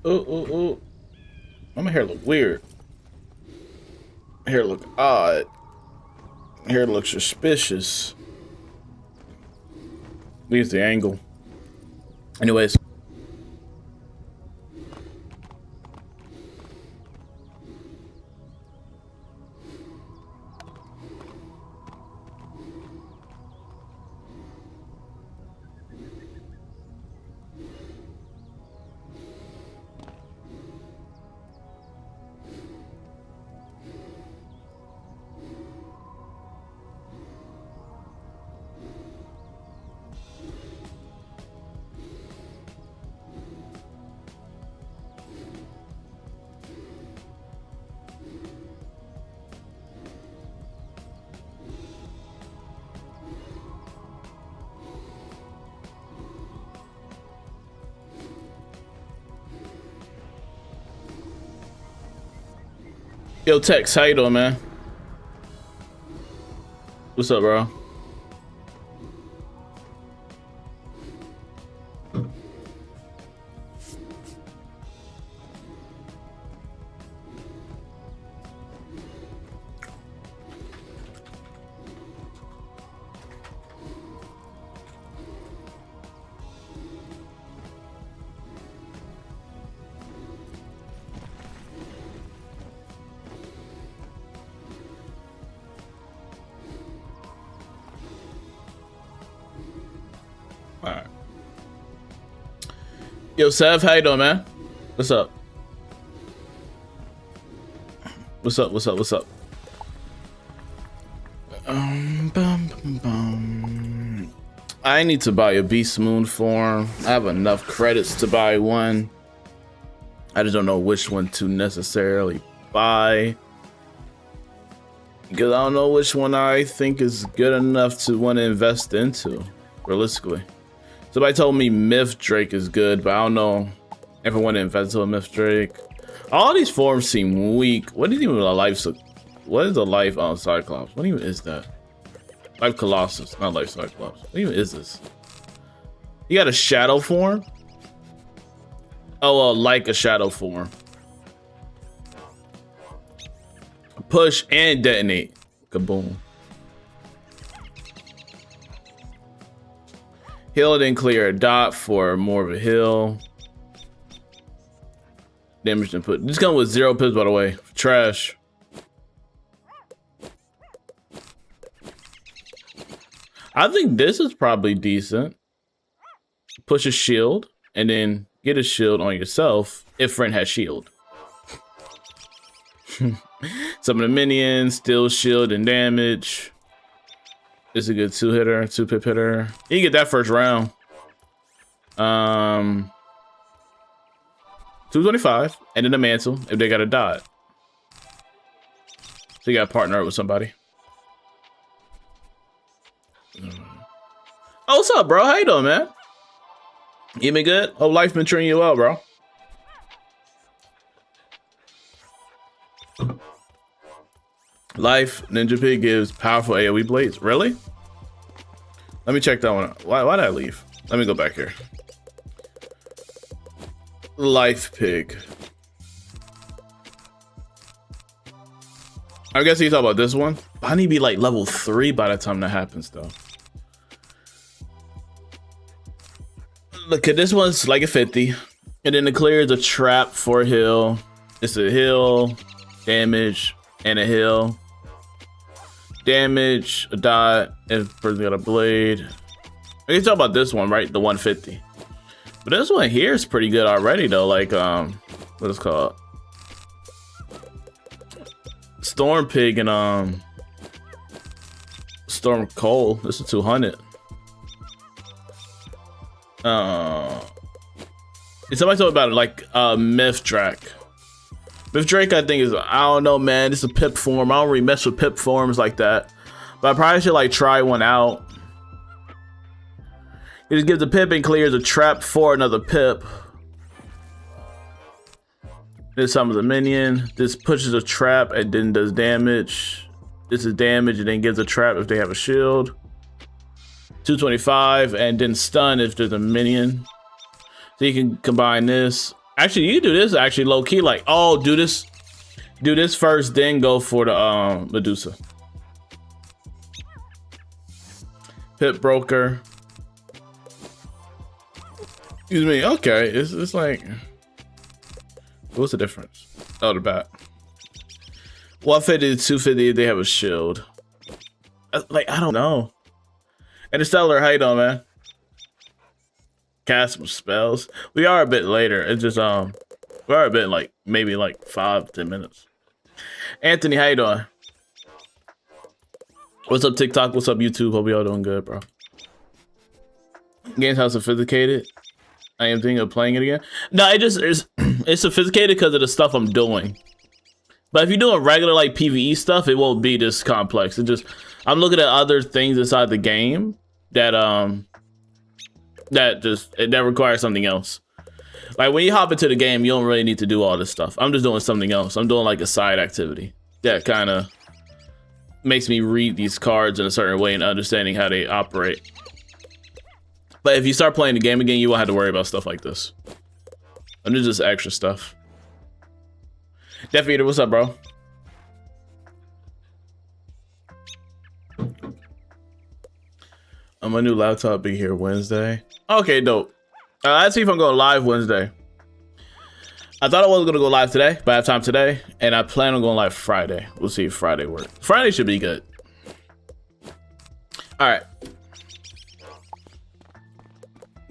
Oh. My hair look weird. Hair look odd. Hair looks suspicious. Leaves the angle. Anyways. Yo, Tex, how you doing, man? What's up, bro? Alright. Yo, Sev, how you doing, man? What's up? What's up? I need to buy a Beastmoon form. I have enough credits to buy one. I just don't know which one to necessarily buy, because I don't know which one I think is good enough to want to invest into, realistically. Somebody told me Myth Drake is good, but I don't know if I want to invest into a Myth Drake. All these forms seem weak. What is even a life? What is a life on Cyclops? What even is that? Life Colossus, not Life Cyclops. What even is this? You got a shadow form? Oh, like a shadow form. Push and detonate. Kaboom. Heal then clear a dot for more of a heal. Damage input. This gun with 0 pips, by the way. Trash. I think this is probably decent. Push a shield and then get a shield on yourself if friend has shield. Some of the minions still shield and damage. It's a good 2-hitter, 2-pip hitter. You can get that first round. 225 and then a mantle if they got a dot. So you got to partner up with somebody. Oh, what's up, bro? How you doing, man? You been good? Hope life been treating you well, bro. Life Ninja Pig gives powerful AoE blades. Really? Let me check that one out. Why did I leave? Let me go back here. Life Pig. I guess you talk about this one. I need to be like level 3 by the time that happens, though. Look at this one's like a 50, and then it clears a trap for a heal. It's a heal, damage, and a heal. Damage, a dot, and person got a blade. I can talk about this one, right? The 150. But this one here is pretty good already, though. Like, what is it called? Storm Pig and Storm Coal. This is 200. Somebody told about it, like Myth Drake. Myth Drake, I think is, I don't know, man. It's a pip form. I don't really mess with pip forms like that, but I probably should like try one out. It just gives a pip and clears a trap for another pip. This summons a minion. This pushes a trap and then does damage. This is damage and then gives a trap if they have a shield. 225 and then stun if there's a minion. So you can combine this. Actually, you do this actually low key. Like, oh, do this first, then go for the Medusa. Pit broker. Excuse me. Okay, it's like, what's the difference? Oh, the bat. 150 to 250 if they have a shield. Like, I don't know. Interstellar, how you doing, man? Cast some spells. We are a bit later. It's just we are a bit like maybe like 5-10 minutes. Anthony, how you doing? What's up, TikTok? What's up, YouTube? Hope y'all doing good, bro. Game's how sophisticated. I am thinking of playing it again. No, it's sophisticated because of the stuff I'm doing. But if you're doing regular like PvE stuff, it won't be this complex. It just, I'm looking at other things inside the game that that requires something else. Like when you hop into the game, you don't really need to do all this stuff. I'm just doing something else. I'm doing like a side activity that kind of makes me read these cards in a certain way and understanding how they operate. But if you start playing the game again, you won't have to worry about stuff like this. And there's just extra stuff. Death Eater, what's up, bro? My new laptop be here Wednesday. Okay, dope. Let's see if I'm going live Wednesday. I thought I wasn't gonna go live today, but I have time today, and I plan on going live Friday. We'll see if Friday works. Friday should be good. All right.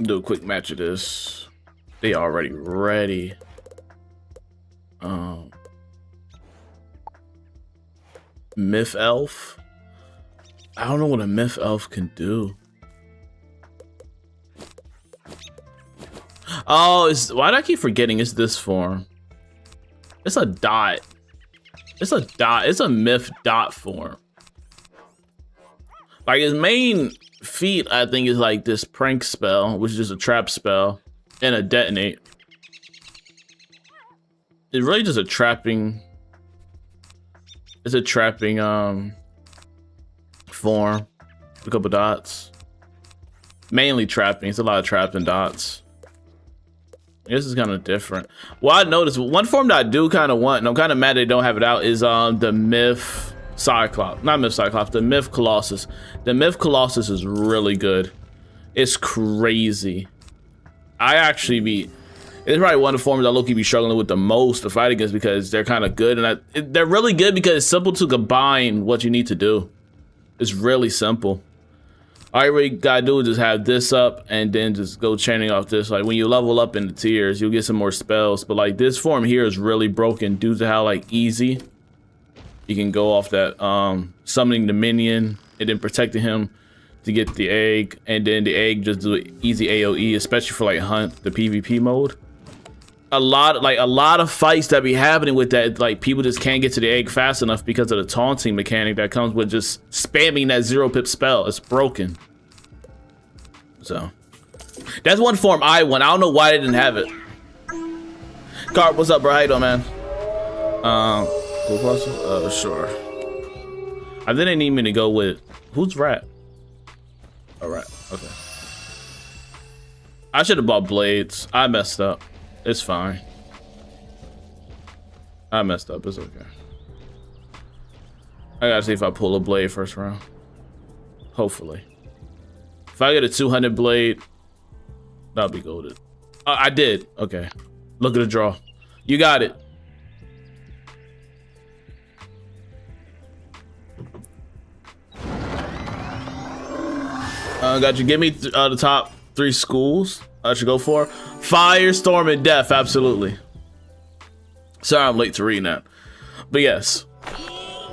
Do a quick match of this. They already ready. Myth Elf. I don't know what a Myth Elf can do. Oh, why do I keep forgetting it's this form? It's a dot. It's a dot. It's a Myth dot form. Like his main feat, I think, is like this prank spell, which is just a trap spell, and a detonate. It's really just a trapping. It's a trapping form. A couple dots. Mainly trapping. It's a lot of trapping dots. This is kind of different. Well, I noticed one form that I do kind of want, and I'm kind of mad they don't have it out, is the Myth Cyclops. Not Myth Cyclops, the Myth Colossus. The Myth Colossus is really good. It's crazy. It's probably one of the forms I low-key be struggling with the most to fight against because they're kind of good, and they're really good because it's simple to combine what you need to do. It's really simple. All you really gotta do is just have this up and then just go chaining off this. Like when you level up in the tiers, you'll get some more spells. But like this form here is really broken due to how like easy you can go off that summoning the minion and then protecting him to get the egg, and then the egg just do easy AoE, especially for like hunt the PvP mode. A lot of fights that be happening with that, like people just can't get to the egg fast enough because of the taunting mechanic that comes with just spamming that 0-pip spell. It's broken. So that's one form I want. I don't know why they didn't have it. Carp, what's up, bro? How you doing, man? Sure. I think they need me to go with who's Rat? All right, okay. I should have bought blades. I messed up. It's fine. I messed up. It's okay. I gotta see if I pull a blade first round. Hopefully. If I get a 200 blade, that'll be golded. I did. Okay. Look at the draw. You got it. Got you. Give me the top 3 schools I should go for. Fire, Storm, and Death. Absolutely. Sorry I'm late to reading that. But yes.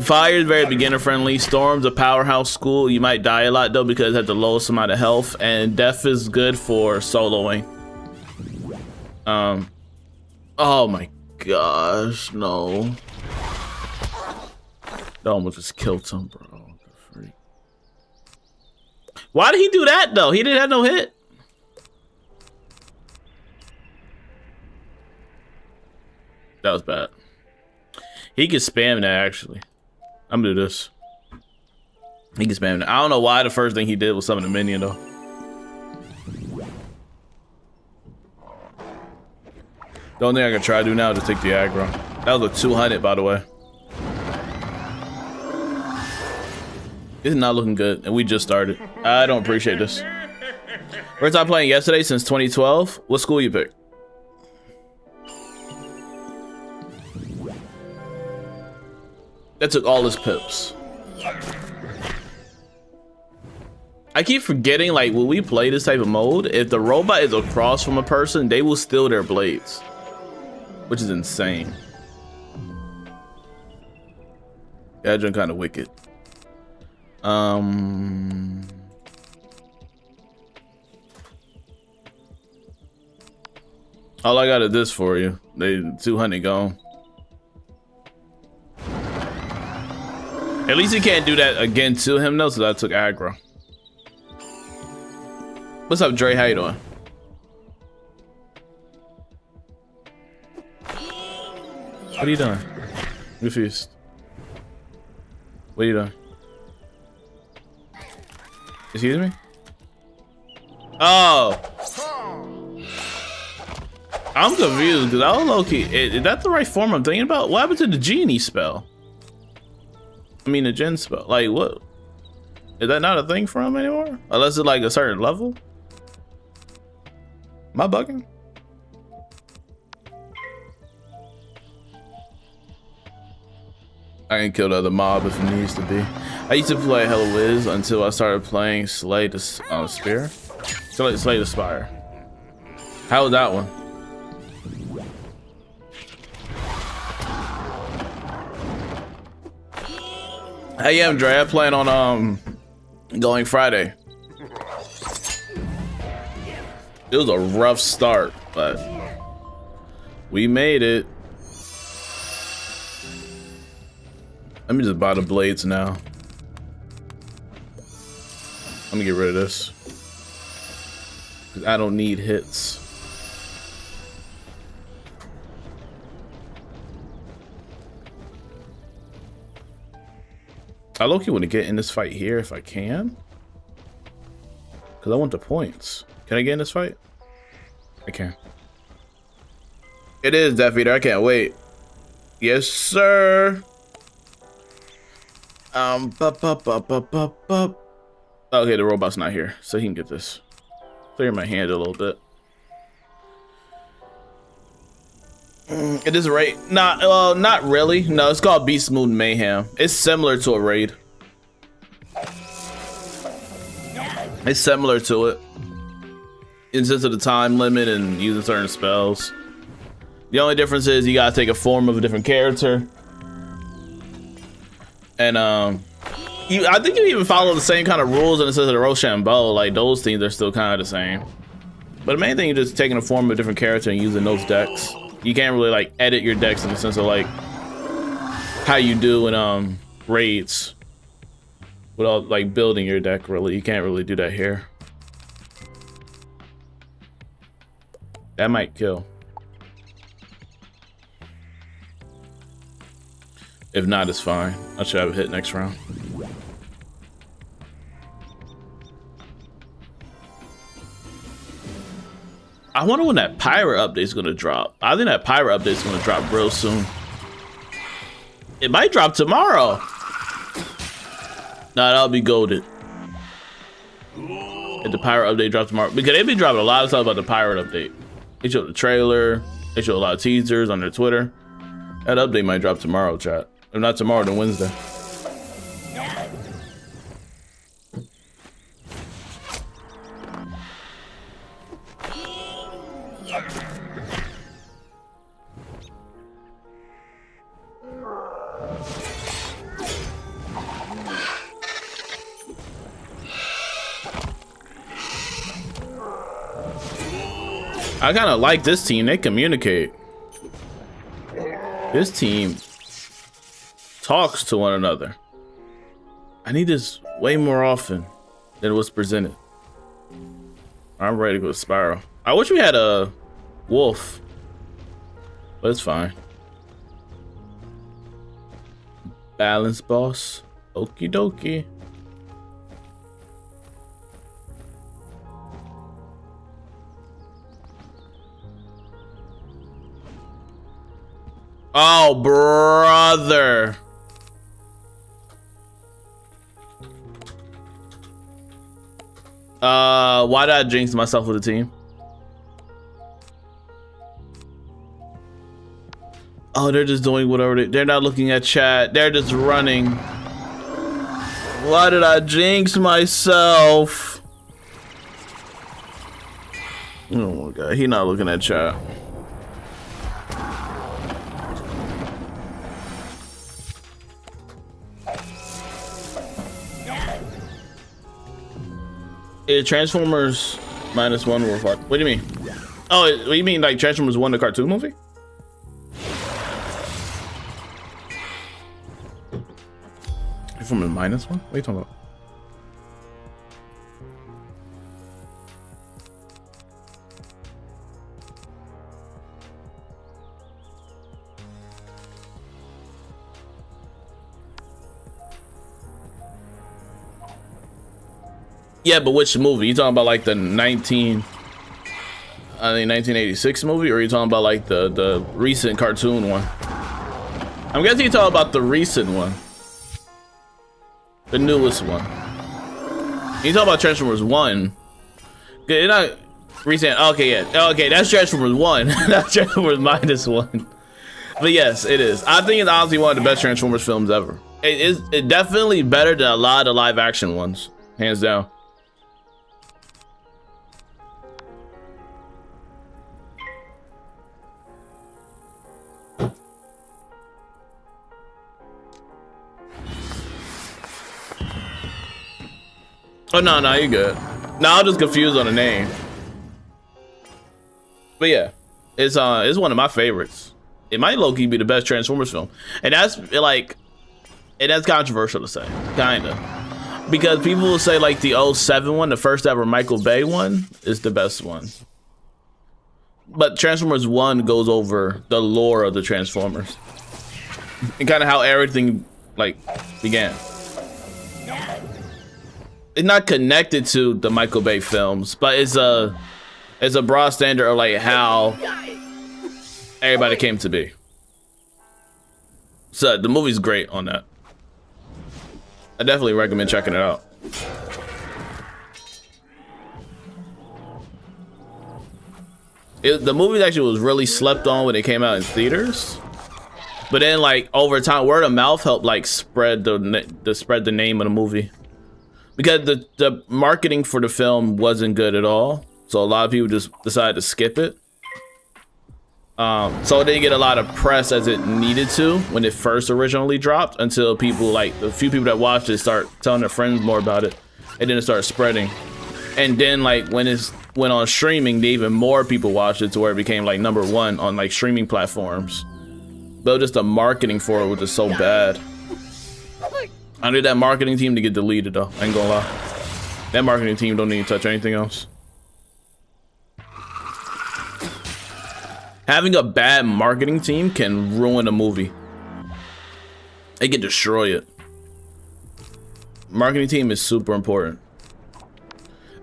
Fire is very beginner friendly. Storm's a powerhouse school. You might die a lot though because it has the lowest amount of health. And Death is good for soloing. Oh my gosh, no. That almost just killed him, bro. Why did he do that though? He didn't have no hit. That was bad. He can spam that actually. I'm gonna do this. He can spam that. I don't know why the first thing he did was summon the minion though. The only thing I can try to do now is take the aggro. That was a 200, by the way. It's not looking good, and we just started. I don't appreciate this. First time playing yesterday since 2012. What school you pick? That took all his pips. I keep forgetting, like, when we play this type of mode, if the robot is across from a person, they will steal their blades, which is insane. Yeah, that kind of wicked. All I got is this for you. They 200 gone. At least he can't do that again to him though, so I took aggro. What's up, Dre? How you doing? What are you doing? Confused. What are you doing? Excuse me? Oh! I'm confused because I was low-key. Is that the right form I'm thinking about? What happened to the genie spell? I mean the gen spell. Like what? Is that not a thing for him anymore? Unless it's like a certain level? Am I bugging? I can kill the other mob if it needs to be. I used to play Hella Wiz until I started playing Slay the Spear. Slay the Spire. How was that one? Hey, yeah, Dre. I plan on going Friday. It was a rough start, but we made it. Let me just buy the blades now. Let me get rid of this. 'Cause I don't need hits. I low-key want to get in this fight here if I can. Because I want the points. Can I get in this fight? I can. It is Death Eater. I can't wait. Yes, sir. Okay, the robot's not here, so he can get this. Clear my hand a little bit. It is a raid. Not really. No, it's called Beastmoon Mayhem. It's similar to a raid. It's similar to it. In sense of the time limit and using certain spells. The only difference is you gotta take a form of a different character. And I think you even follow the same kind of rules in the sense of the Rochambeau. Like those things are still kind of the same. But the main thing is just taking a form of a different character and using those decks. You can't really like edit your decks in the sense of like how you do in raids without like building your deck. Really, you can't really do that here. That might kill. If not, it's fine. I should have a hit next round. I wonder when that pirate update is gonna drop. I think that pirate update is gonna drop real soon. It might drop tomorrow. Nah, that'll be golded. If the pirate update drops tomorrow, because they've been dropping a lot of stuff about the pirate update. They showed the trailer. They showed a lot of teasers on their Twitter. That update might drop tomorrow, chat. If not tomorrow, then Wednesday. I kind of like this team. They communicate. This team talks to one another. I need this way more often than it was presented. I'm ready to go with Spiral. I wish we had a wolf, but it's fine. Balance boss. Okie dokie. Oh, brother. Why did I jinx myself with a team? Oh, they're just doing whatever they're not looking at chat. They're just running. Why did I jinx myself? Oh my god, he not looking at chat. Transformers -1 were hard. What do you mean? Oh, you mean like Transformers 1, the cartoon movie? Transformers -1? What are you talking about? Yeah, but which movie? You talking about like the 1986 movie, or are you talking about like the recent cartoon one? I'm guessing you're talking about the recent one. The newest one. You talking about Transformers 1. You're not recent. Okay, yeah. Okay, that's Transformers 1. That's Transformers -1. But yes, it is. I think it's honestly one of the best Transformers films ever. It's definitely better than a lot of live action ones. Hands down. Oh no, you're good. No, I'm just confused on the name. But yeah, it's one of my favorites. It might low-key be the best Transformers film, and that's like, and that's controversial to say, kinda, because people will say like the 07 one, the first ever Michael Bay one, is the best one. But Transformers 1 goes over the lore of the Transformers and kind of how everything like began. It's not connected to the Michael Bay films, but it's a broad standard of like how everybody came to be. So the movie's great on that. I definitely recommend checking it out. The movie actually was really slept on when it came out in theaters, but then like over time, word of mouth helped like spread the name of the movie. Because the marketing for the film wasn't good at all, so a lot of people just decided to skip it. So it didn't get a lot of press as it needed to when it first originally dropped, until people, like the few people that watched it, start telling their friends more about it, and then it started spreading. And then like when it went on streaming, even more people watched it to where it became like #1 on like streaming platforms. But just the marketing for it was just so bad. I need that marketing team to get deleted though, I ain't gonna lie. That marketing team don't need to touch anything else. Having a bad marketing team can ruin a movie. It can destroy it. Marketing team is super important,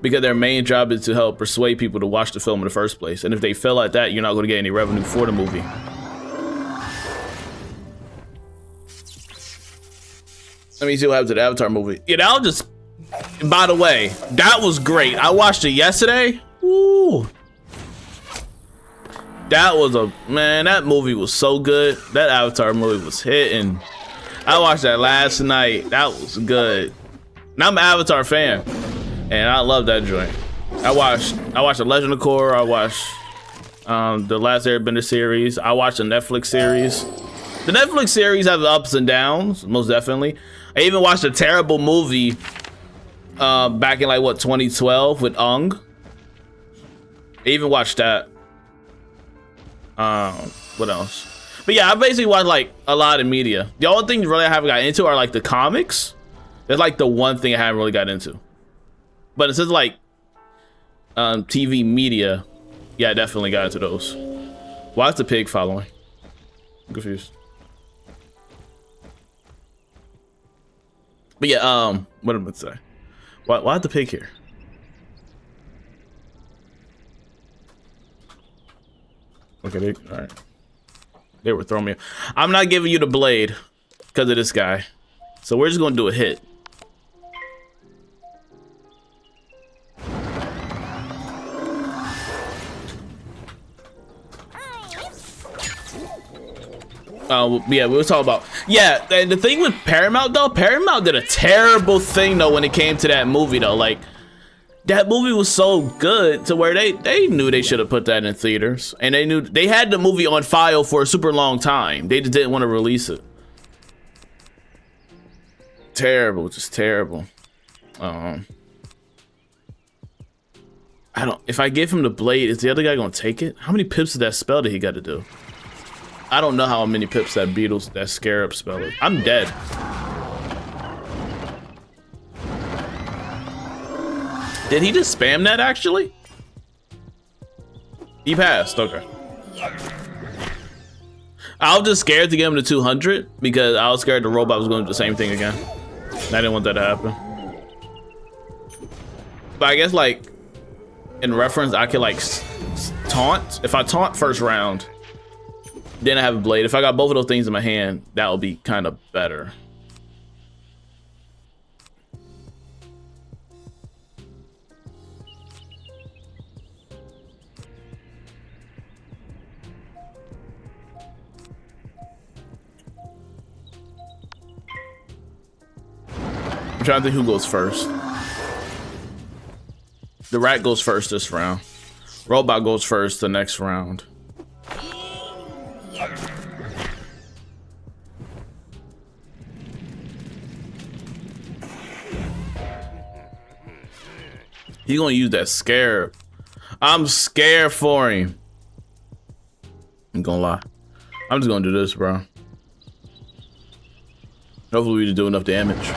because their main job is to help persuade people to watch the film in the first place. And if they fail at that, you're not gonna get any revenue for the movie. Let me see what happens to the Avatar movie. Yeah, that was just, by the way, that was great. I watched it yesterday. Ooh. That was man, that movie was so good. That Avatar movie was hitting. I watched that last night. That was good. And I'm an Avatar fan, and I love that joint. I watched The Legend of Korra. I watched the Last Airbender series. I watched the Netflix series. The Netflix series has ups and downs, most definitely. I even watched a terrible movie back in like what, 2012 with Ung. I even watched that. What else? But yeah, I basically watched like a lot of media. The only things really I haven't got into are like the comics. That's like the one thing I haven't really got into. But it says like TV media, yeah, I definitely got into those. Why is the pig following? I'm confused. But yeah, what am I gonna say? Why the pig here? Okay, all right. They were throwing me. I'm not giving you the blade because of this guy. So we're just gonna do a hit. Yeah, we were talking about, yeah, and the thing with Paramount though, Paramount did a terrible thing though when it came to that movie though. Like, that movie was so good to where they knew they should have put that in theaters, and they knew they had the movie on file for a super long time. They just didn't want to release it. Terrible, just terrible. I don't, if I give him the blade, is the other guy gonna take it? How many pips did that spell that he got to do? I don't know how many pips that Scarab spell is. I'm dead. Did he just spam that actually? He passed, okay. I was just scared to get him to 200 because I was scared the robot was going to do the same thing again. I didn't want that to happen. But I guess like, in reference, I could like taunt. If I taunt first round, then I have a blade. If I got both of those things in my hand, that would be kind of better. I'm trying to think who goes first. The rat goes first this round. Robot goes first the next round. He's gonna use that Scarab. I'm scared for him. I'm gonna lie. I'm just gonna do this, bro. Hopefully we just do enough damage.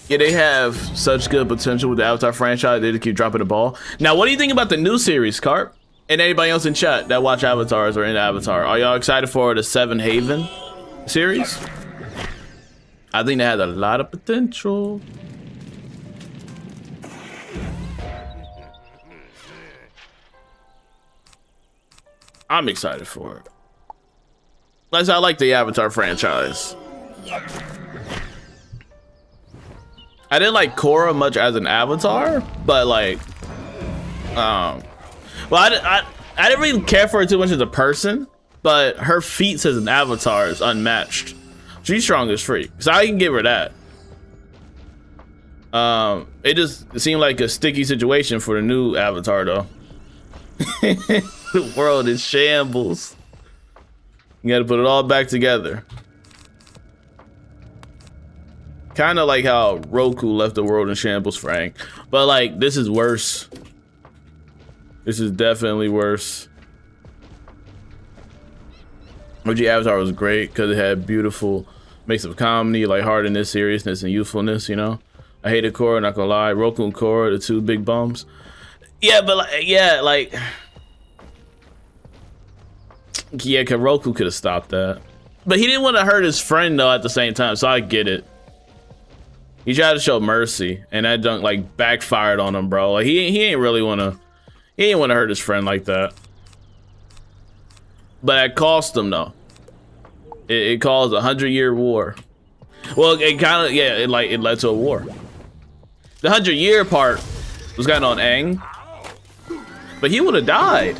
Yeah, they have such good potential with the Avatar franchise. They just keep dropping the ball. Now, what do you think about the new series, Carp? And anybody else in chat that watch Avatars or in Avatar? Are y'all excited for the Seven Haven series? I think they had a lot of potential. I'm excited for it. Plus, I like the Avatar franchise. I didn't like Korra much as an Avatar, but like, well, I didn't really care for her too much as a person, but her feats as an Avatar is unmatched. She's strong as freak, so I can give her that. It just seemed like a sticky situation for the new Avatar though. The world is shambles. You gotta put it all back together. Kind of like how Roku left the world in shambles for Aang. But like, this is worse. This is definitely worse. OG Avatar was great because it had beautiful mix of comedy, like heartedness, seriousness, and youthfulness, you know? I hated Korra, not gonna lie. Roku and Korra, the two big bums. Yeah, but like, yeah, like... Yeah, cause Roku could have stopped that. But he didn't want to hurt his friend though at the same time, so I get it. He tried to show mercy, and that dunk like backfired on him, bro. Like he ain't really wanna, he ain't wanna hurt his friend like that. But it cost him though. It caused a 100-year war. Well, it kind of, yeah, it led to a war. The 100-year part was kind of on Aang, but he would have died.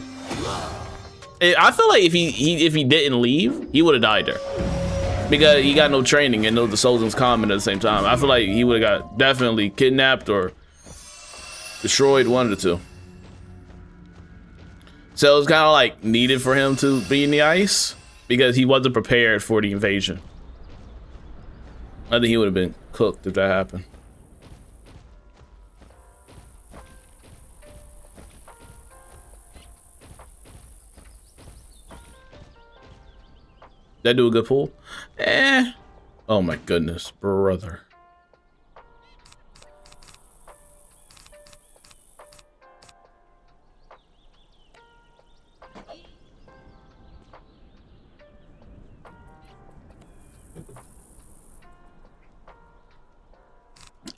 I feel like if he didn't leave, he would have died there. Because he got no training and the Sozin's common at the same time. I feel like he would have got definitely kidnapped or destroyed, one of the two. So it was kind of like needed for him to be in the ice because he wasn't prepared for the invasion. I think he would have been cooked if that happened. That do a good pull? Eh. Oh my goodness, brother.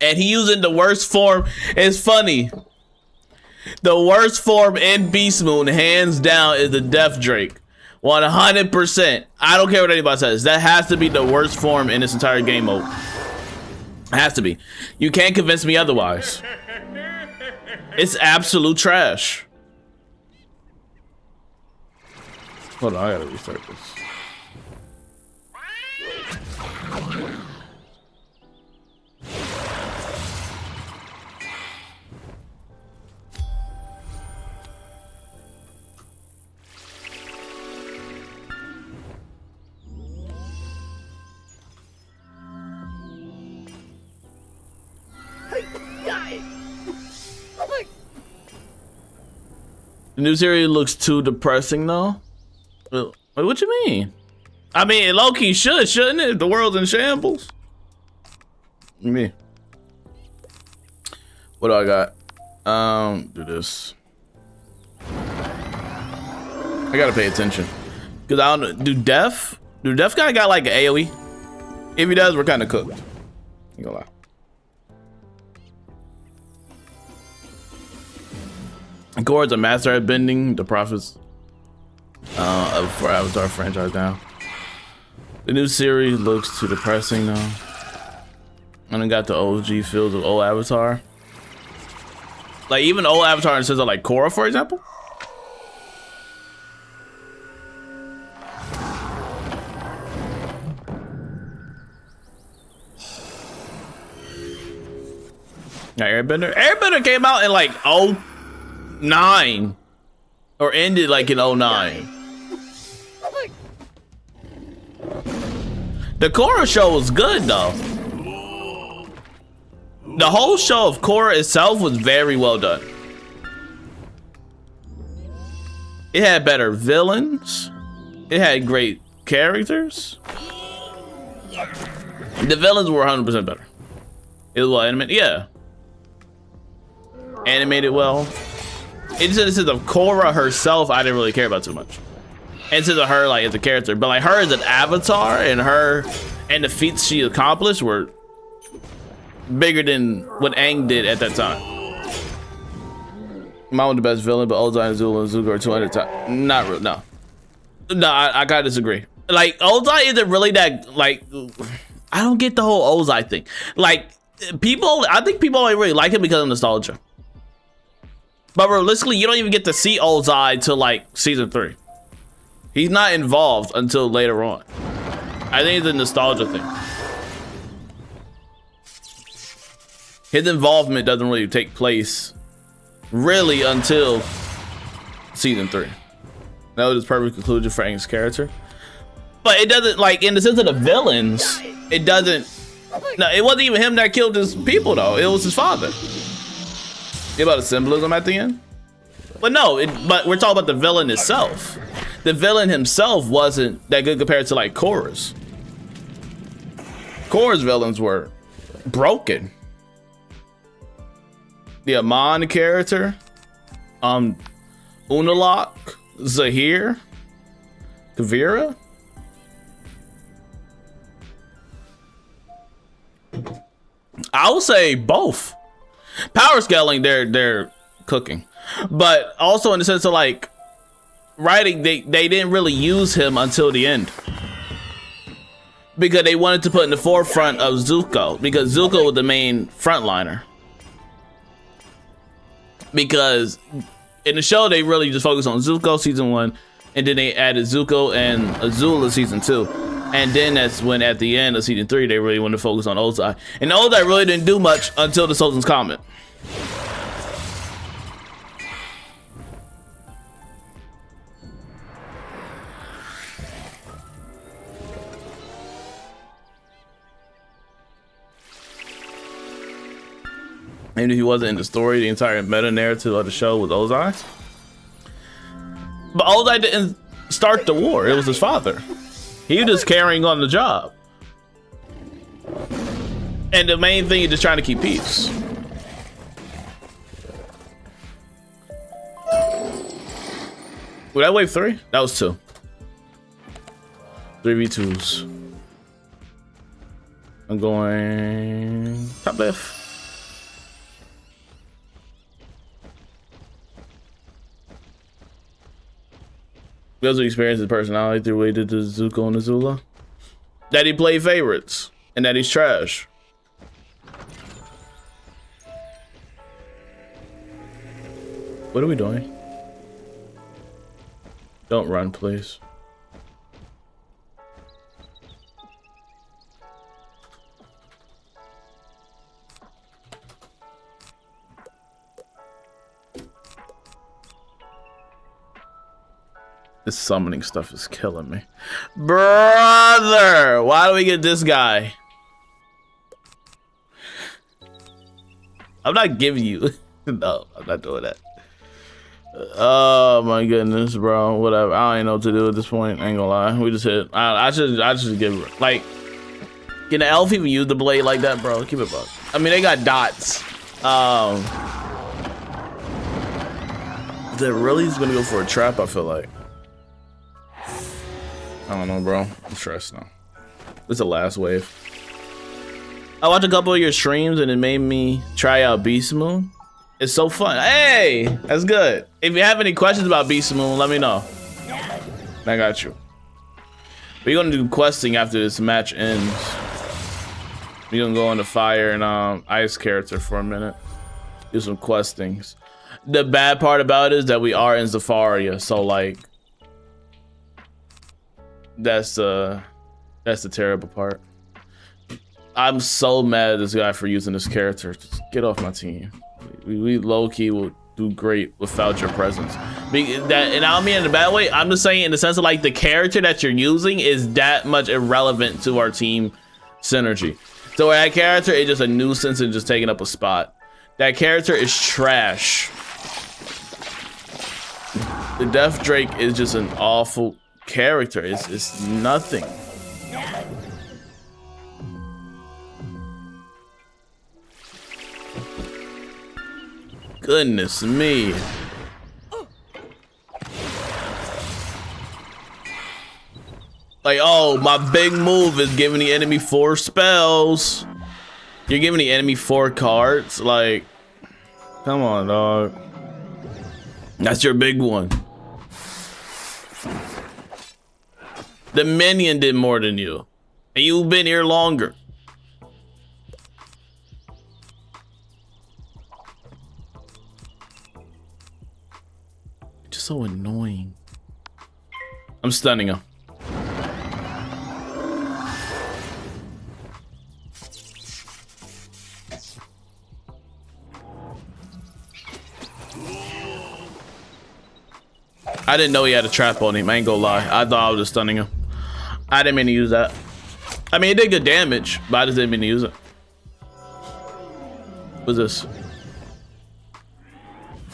And he using the worst form. It's funny. The worst form in Beastmoon, hands down, is the Death Drake. 100%. I don't care what anybody says. That has to be the worst form in this entire game mode. It has to be. You can't convince me otherwise. It's absolute trash. Hold on, I gotta restart this. The new series looks too depressing though. Wait, what you mean? I mean, it low-key shouldn't it? The world's in shambles. Me. What do I got? Do this. I gotta pay attention. Cause I don't know, do Def guy got like an AoE? If he does, we're kinda cooked. Ain't gonna lie. Gord's a master at bending the profits for Avatar franchise down. The new series looks too depressing though. And then got the OG feels of old Avatar. Like even old Avatar in the sense of like Korra, for example. Now Airbender came out in like 09 or ended like in 09. The Korra show was good though. The whole show of Korra itself was very well done. It had better villains. It had great characters. The villains were 100% better. It was well animated, yeah. Animated well. In the sense of Korra herself, I didn't really care about too much. In sense of her like as a character, but like her as an avatar and her and the feats she accomplished were bigger than what Aang did at that time. Mine was the best villain, but Ozai, Azula, and Zuko are 200 times. Not real, no. No, I gotta disagree. Like Ozai isn't really that like. I don't get the whole Ozai thing. Like people, I think people only really like him because of nostalgia. But realistically, you don't even get to see Ozai till like season 3. He's not involved until later on. I think it's a nostalgia thing. His involvement doesn't really take place really until season 3. That was his perfect conclusion for Aang's character. But it doesn't, like, in the sense of the villains, it doesn't, no, it wasn't even him that killed his people though. It was his father. You about the symbolism at the end? But no, but we're talking about the villain itself. The villain himself wasn't that good compared to like Korra's. Korra's villains were broken. The Amon character, Unalak, Zahir, Kavira. I would say both. Power scaling, they're cooking, but also in the sense of like writing, they didn't really use him until the end because they wanted to put in the forefront of Zuko because Zuko was the main frontliner. Because in the show they really just focused on Zuko season 1, and then they added Zuko and Azula season 2, and then that's when at the end of season 3 they really wanted to focus on Ozai, and Ozai really didn't do much until the Sultan's Comment. Even if he wasn't in the story, the entire meta narrative of the show was Ozai. But Ozai didn't start the war, it was his father. He was just carrying on the job. And the main thing is just trying to keep peace. Was that wave 3? That was 2. 3v2s. I'm going top left. We also experienced his personality through what he did to Zuko and Azula. That he played favorites and that he's trash. What are we doing? Don't run, please. This summoning stuff is killing me. Brother! Why do we get this guy? I'm not giving you. No, I'm not doing that. Oh my goodness, bro. Whatever. I don't even know what to do at this point. I ain't gonna lie. We just hit. I should give like. Can the elf even use the blade like that, bro? Keep it buck. I mean, they got dots. They're really just gonna go for a trap, I feel like. I don't know, bro. I'm stressed now. This is the last wave. I watched a couple of your streams and it made me try out Beastmoon. It's so fun. Hey, that's good. If you have any questions about Beastmoon, let me know. I got you. We're gonna do questing after this match ends. We're gonna go on the fire and ice character for a minute. Do some questings. The bad part about it is that we are in Zafaria, so like that's the terrible part. I'm so mad at this guy for using this character. Just get off my team. We low-key will do great without your presence. And I don't mean in a bad way. I'm just saying in the sense of like the character that you're using is that much irrelevant to our team synergy. So that character is just a nuisance and just taking up a spot. That character is trash. The Death Drake is just an awful character. It's nothing. Goodness me. Like, oh, my big move is giving the enemy 4 spells. You're giving the enemy 4 cards. Like, come on, dog. That's your big one. The minion did more than you. And you've been here longer. Just so annoying. I'm stunning him. I didn't know he had a trap on him. I ain't gonna lie. I thought I was just stunning him. I didn't mean to use that. I mean, it did good damage, but I just didn't mean to use it. What's this?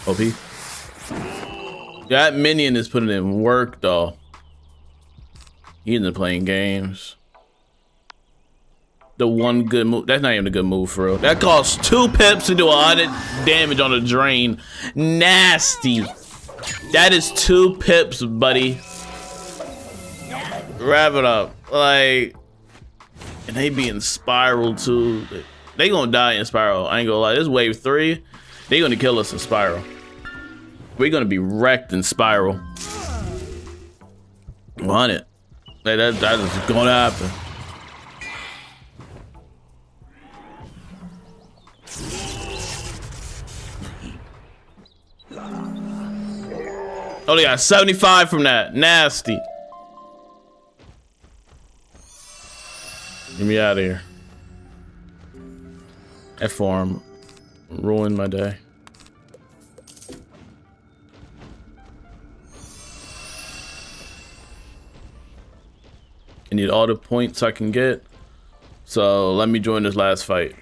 OP. That minion is putting in work, though. He isn't playing games. The one good move. That's not even a good move, for real. That costs 2 pips to do 100 damage on a drain. Nasty. That is 2 pips, buddy. Wrap it up. Like, and they be in spiral too. They gonna die in spiral. I ain't gonna lie. This wave 3, they gonna kill us in spiral. We're gonna be wrecked in spiral. 100. Like, that is gonna happen. Only got 75 from that. Nasty. Get me out of here. That farm ruined my day. I need all the points I can get. So let me join this last fight.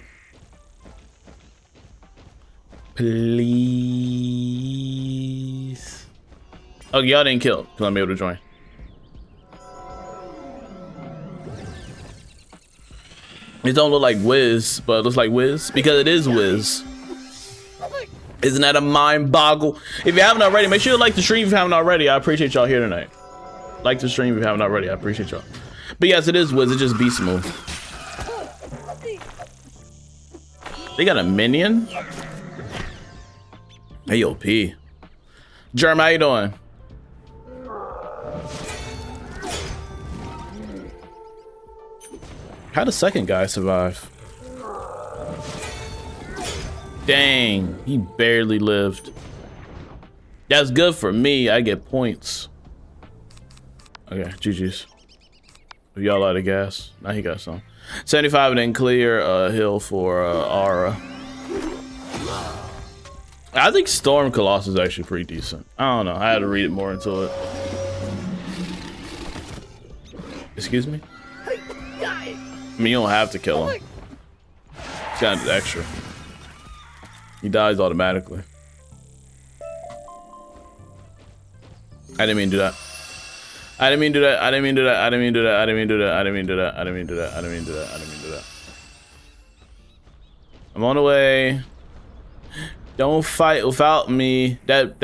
Please. Oh, y'all didn't kill, because I'm able to join. It don't look like Wiz, but it looks like Wiz because it is Wiz. Isn't that a mind boggle? If you haven't already, make sure you like the stream if you haven't already. I appreciate y'all here tonight. Like the stream if you haven't already. I appreciate y'all. But yes, it is Wiz. It's just Beastmoon. They got a minion? Hey, yo, P. Germ, how you doing? How'd the second guy survive? Dang, he barely lived. That's good for me. I get points. Okay, GG's. If y'all out of gas, now he got some. 75 and then clear hill for Aura. I think Storm Colossus is actually pretty decent. I don't know. I had to read it more into it. Excuse me? I mean, you don't have to kill him. It's kind of extra. He dies automatically. I didn't mean to do that. I didn't mean to do that. I didn't mean to do that. I didn't mean to do that. I didn't mean to do that. I didn't mean to do that. I didn't mean to do that. I didn't mean to do that. I didn't mean to do that. I'm on the way. Don't fight without me. That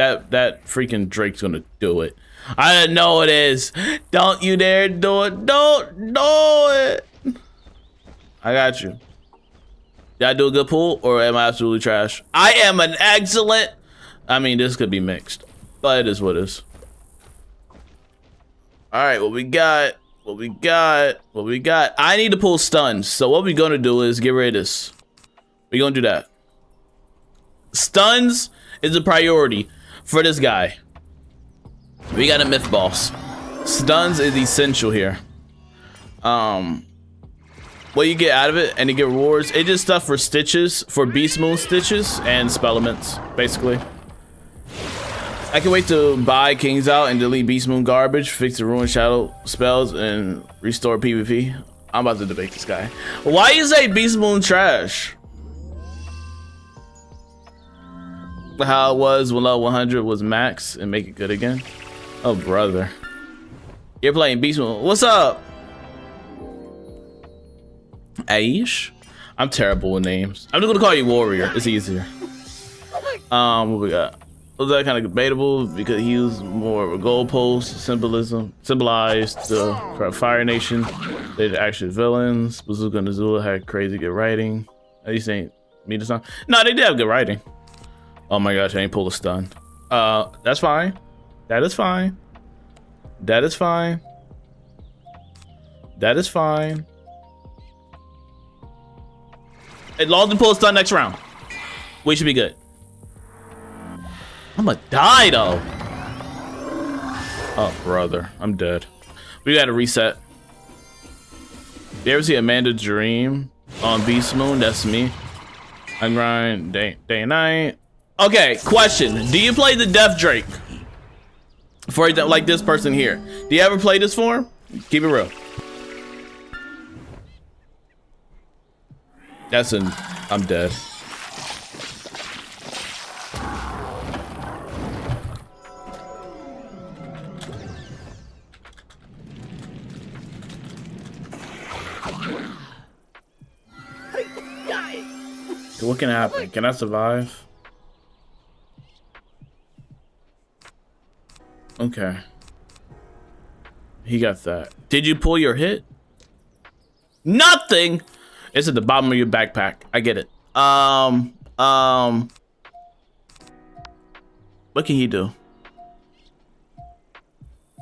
freaking Drake's gonna do it. I didn't know it is. Don't you dare do it. Don't do it. I got you. Did I do a good pull or am I absolutely trash? I am an excellent. I mean, this could be mixed, but it is what it is. All right, what we got? What we got? What we got? I need to pull stuns. So what we're gonna do is get rid of this. We're gonna do that. Stuns is a priority for this guy. We got a myth boss. Stuns is essential here. What you get out of it and you get rewards, it just stuff for stitches, for Beastmoon stitches and spell elements, basically. I can wait to buy Kings out and delete Beastmoon garbage, fix the ruin shadow spells, and restore PvP. I'm about to debate this guy. Why you say Beastmoon trash? How it was when level 100 was max and make it good again. Oh brother, you're playing Beastmoon. What's up, Aish? I'm terrible with names. I'm just gonna call you Warrior. It's easier. What we got? Was that kind of debatable because he used more of a goalpost symbolism, symbolized the Fire Nation. They're actually villains. Bazooka and Azula had crazy good writing. Are you saying me to stun? No, they did have good writing. Oh my gosh, I ain't pull a stun. That's fine. That is fine. That is fine. That is fine. As long as we pull a stun next round, we should be good. I'm gonna die though. Oh brother, I'm dead. We gotta reset. You ever see Amanda Dream on Beastmoon? That's me. I grind day and night. Okay, question. Do you play the Death Drake? For like this person here. Do you ever play this form? Keep it real. That's an, I'm dead. What can happen? Can I survive? Okay. He got that. Did you pull your hit? Nothing. It's at the bottom of your backpack. I get it. What can he do?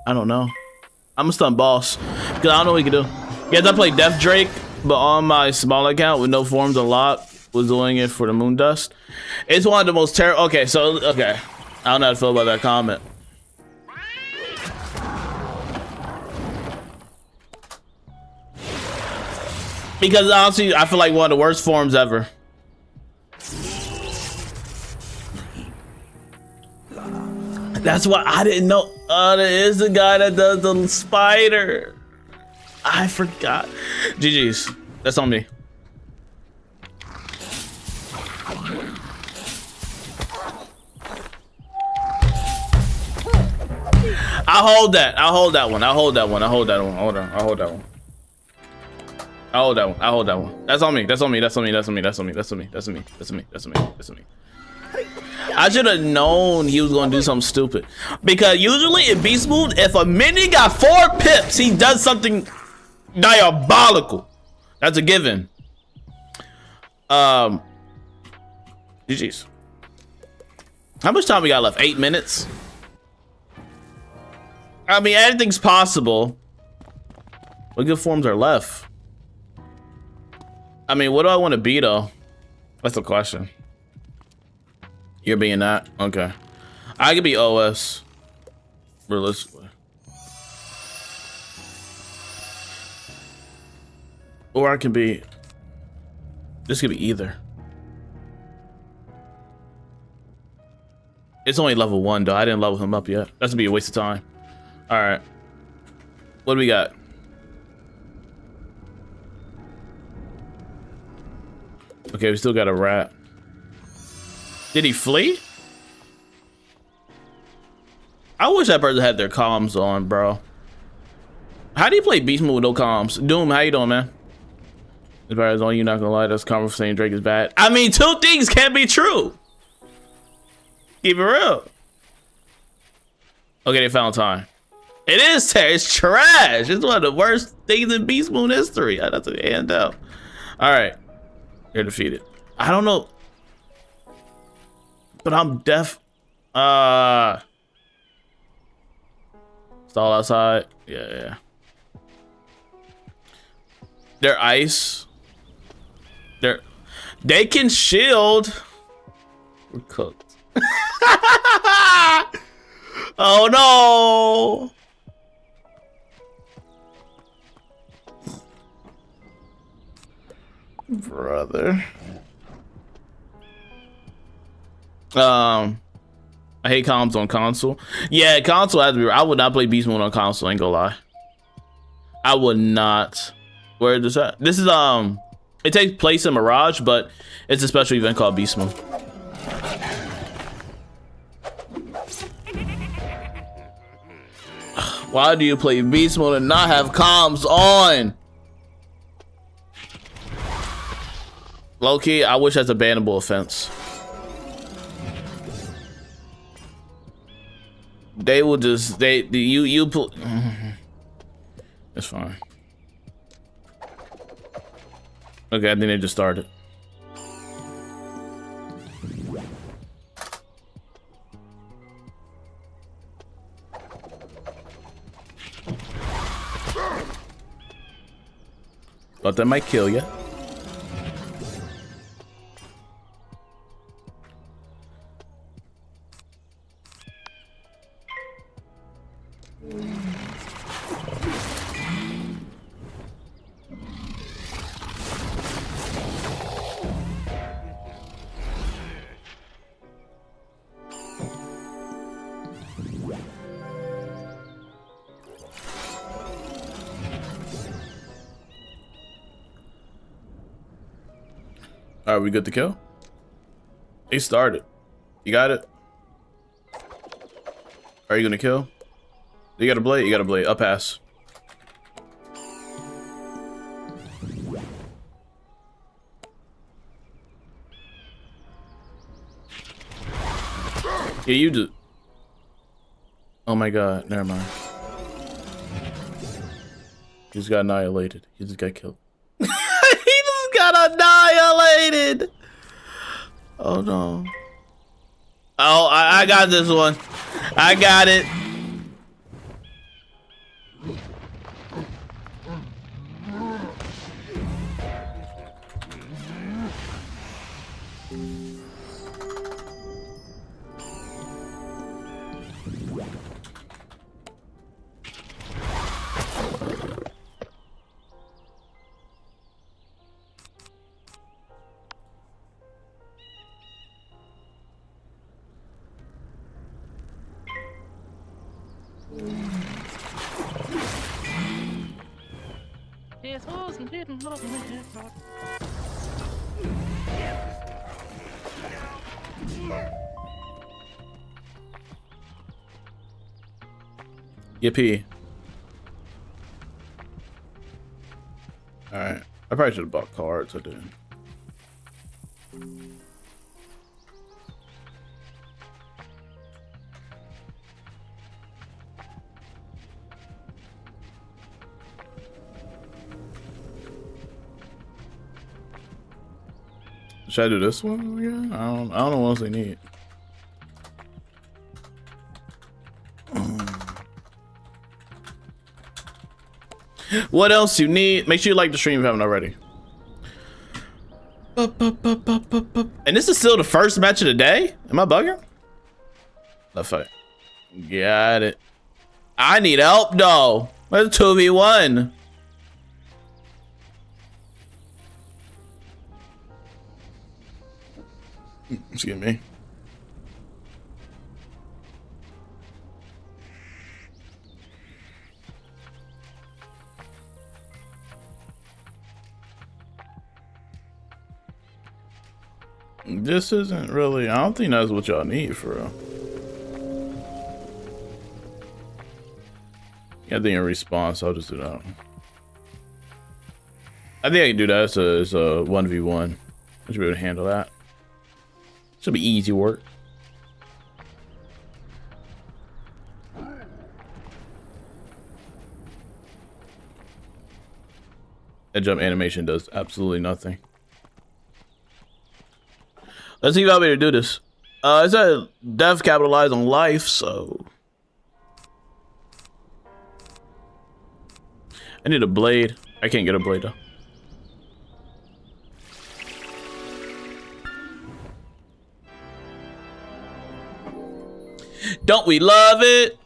I don't know. I'm a stun boss. Cause I don't know what he can do. Yes, I played Death Drake, but on my small account with no forms unlocked, was doing it for the moon dust. It's one of the most terrible. Okay, so okay. I don't know how to feel about that comment. Because honestly, I feel like one of the worst forms ever. That's why I didn't know. There is the guy that does the spider. I forgot. GG's. That's on me. I'll hold that. I'll hold that one. I'll hold that one. I'll hold that one. Hold on. I'll hold that one. I'll hold that one. I'll hold that one. That's on me. That's on me. That's on me. That's on me. That's on me. That's on me. That's on me. That's on me. That's on me. That's on me. I should have known he was gonna do something stupid. Because usually in Beastmoon, if a minion got 4 pips, he does something diabolical. That's a given. GG's. How much time we got left? 8 minutes? I mean, anything's possible. What good forms are left? I mean, what do I want to be though? That's the question. You're being that? Okay. I could be OS. Realistically. Or I can be... This could be either. It's only level 1 though. I didn't level him up yet. That's gonna be a waste of time. Alright. What do we got? Okay, we still got a rat. Did he flee? I wish that person had their comms on, bro. How do you play Beastmoon with no comms? Doom, how you doing, man? As far as all you, not gonna lie, that's Converse saying Drake is bad. I mean, two things can't be true. Keep it real. Okay, they found time. It is it's trash. It's one of the worst things in Beastmoon history. That's a hand out. All right, you're defeated. I don't know, but I'm deaf. Stall outside. Yeah. They're ice. They can shield. We're cooked. Oh no. Brother. I hate comms on console. Yeah, console has to be. I would not play Beastmoon on console, ain't gonna lie. I would not. Where is this at? This is it takes place in Mirage, but it's a special event called Beastmoon. Why do you play Beastmoon and not have comms on? Low-key, I wish that's a bannable offense. They will just you put. It's fine. Okay, I think they just started. But that might kill you. Are we good to kill? He started. You got it? Are you gonna kill? You got a blade? You got a blade. Up pass. Yeah, you do. Oh my god, never mind. He just got annihilated. He just got killed. Got annihilated. Oh no. Oh, I got this one. I got it. Yippee. Alright. I probably should have bought cards. I didn't. Should I do this one again? I don't know what else they need. What else you need? Make sure you like the stream if you haven't already. And this is still the first match of the day? Am I bugging? Left fight. Got it. I need help though. Let's 2v1. Excuse me. This isn't really, I don't think that's what y'all need for real. Yeah, I think in response, I'll just do that. I think I can do that. It's a 1v1. I should be able to handle that. Should be easy work. That jump animation does absolutely nothing. Let's see if I'll be able to do this. It said death capitalized on life, so I need a blade. I can't get a blade though. Don't we love it?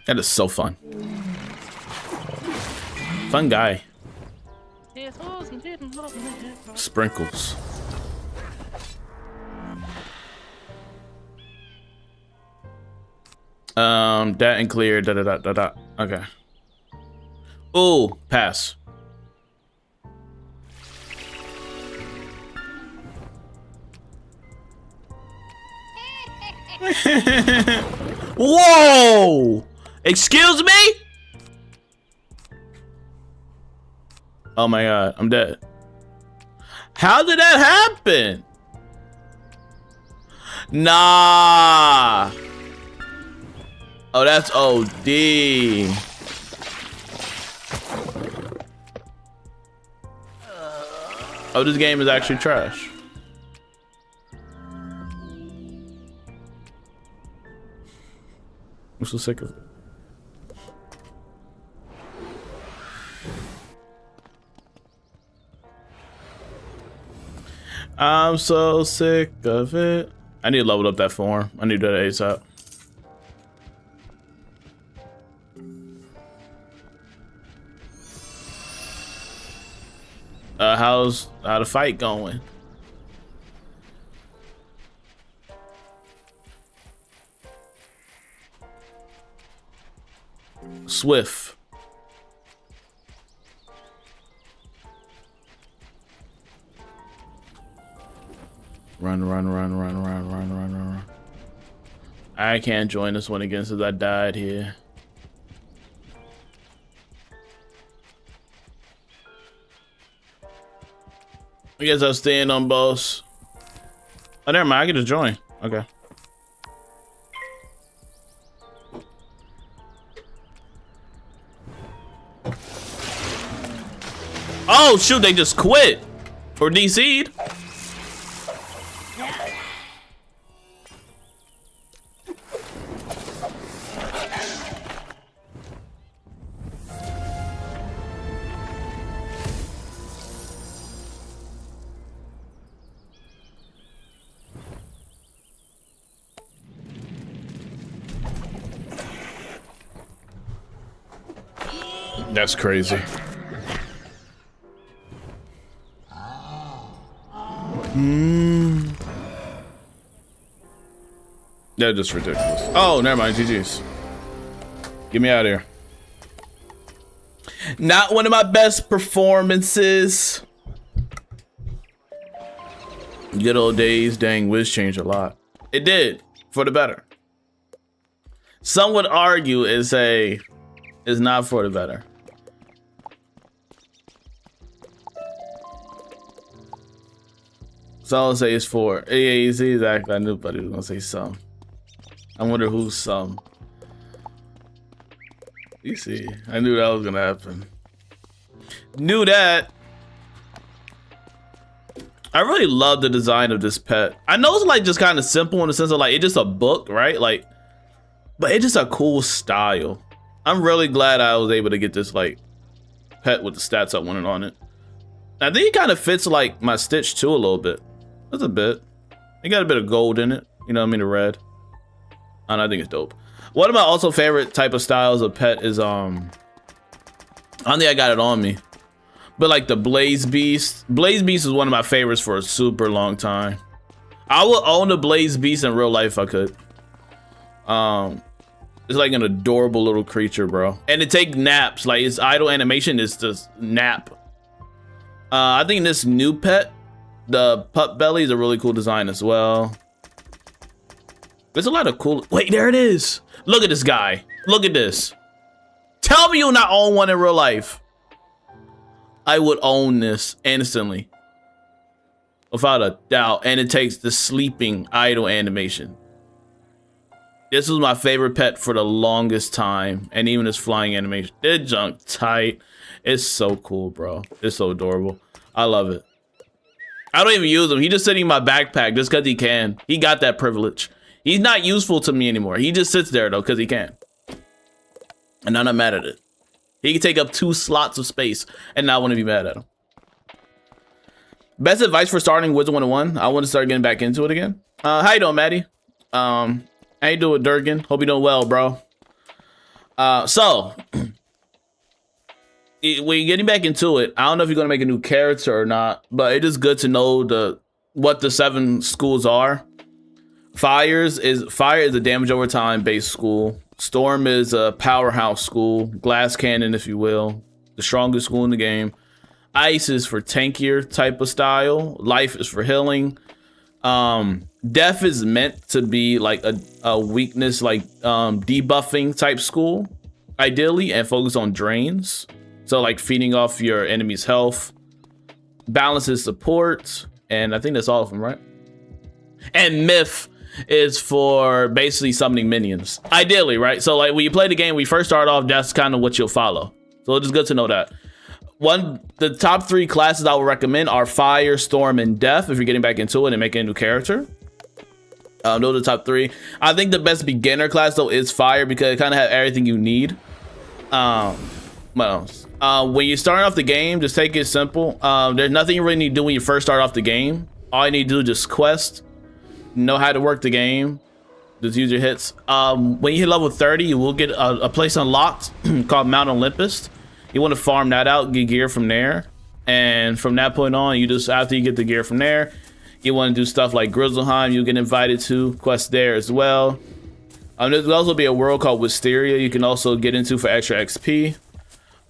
That is so fun. Fun guy. Sprinkles. That and clear. Da da da da da. Okay. Ooh, pass. Whoa! Excuse me? Oh my god, I'm dead. How did that happen? Nah. Oh, that's OD. Oh, this game is actually trash. I'm so sick of it. I'm so sick of it. I need to level up that form. I need to do that ASAP. How's the fight going? Swift. Run, run, run, run, run, run, run, run. I can't join this one again since I died here. I guess I'll stand on boss. Oh, never mind. I can just join. Okay. Oh, shoot. They just quit. Or DC'd. That's crazy. They're just ridiculous. Oh, never mind. GG's. Get me out of here. Not one of my best performances. Good old days. Dang, Wiz changed a lot. It did, for the better. Some would argue it's not for the better. So I'll say it's for. Yeah, you see, exactly. I knew buddy was gonna say some. I wonder who's some. You see, I knew that was gonna happen. Knew that. I really love the design of this pet. I know it's like just kind of simple in the sense of like it's just a book, right? Like, but it's just a cool style. I'm really glad I was able to get this like pet with the stats I wanted on it. I think it kind of fits like my Stitch too a little bit. Just a bit. It got a bit of gold in it. You know what I mean? The red. And I think it's dope. One of my also favorite type of styles of pet is I don't think I got it on me, but like the Blaze Beast. Blaze Beast is one of my favorites for a super long time. I would own a Blaze Beast in real life if I could. It's like an adorable little creature, bro. And it take naps. Like its idle animation is just nap. I think this new pet, the Pup Belly, is a really cool design as well. There's a lot of cool. Wait, there it is. Look at this guy. Look at this. Tell me you'll not own one in real life. I would own this instantly. Without a doubt. And it takes the sleeping idle animation. This was my favorite pet for the longest time. And even this flying animation. This junk tight. It's so cool, bro. It's so adorable. I love it. I don't even use him. He just sitting in my backpack just because he can. He got that privilege. He's not useful to me anymore. He just sits there though because he can. And I'm not mad at it. He can take up 2 slots of space and I wouldn't be mad at him. Best advice for starting Wizard101. I want to start getting back into it again. How you doing, Maddie? How you doing, Durgan? Hope you're doing well, bro. So when you're getting back into it, I don't know if you're gonna make a new character or not, but it is good to know what the 7 schools are. Fire is a damage over time based school. Storm is a powerhouse school, glass cannon, if you will, the strongest school in the game. Ice is for tankier type of style. Life is for healing. Death is meant to be like a weakness, like debuffing type school, ideally, and focus on drains. So like feeding off your enemy's health. Balance is support, and I think that's all of them, right? And Myth is for basically summoning minions, ideally, right? So like when you play the game, we first start off, that's kind of what you'll follow. So it's just good to know that. The top 3 classes I would recommend are Fire, Storm, and Death if you're getting back into it and making a new character. Those are the top 3. I think the best beginner class though is Fire because it kind of has everything you need. What else? When you're starting off the game, just take it simple. There's nothing you really need to do when you first start off the game. All you need to do is just quest, know how to work the game, just use your hits. When you hit level 30, you will get a place unlocked called Mount Olympus. You want to farm that out, get gear from there, and from that point on, you just, after you get the gear from there, you want to do stuff like Grizzleheim. You get invited to quest there as well. There's also be a world called Wisteria you can also get into for extra XP.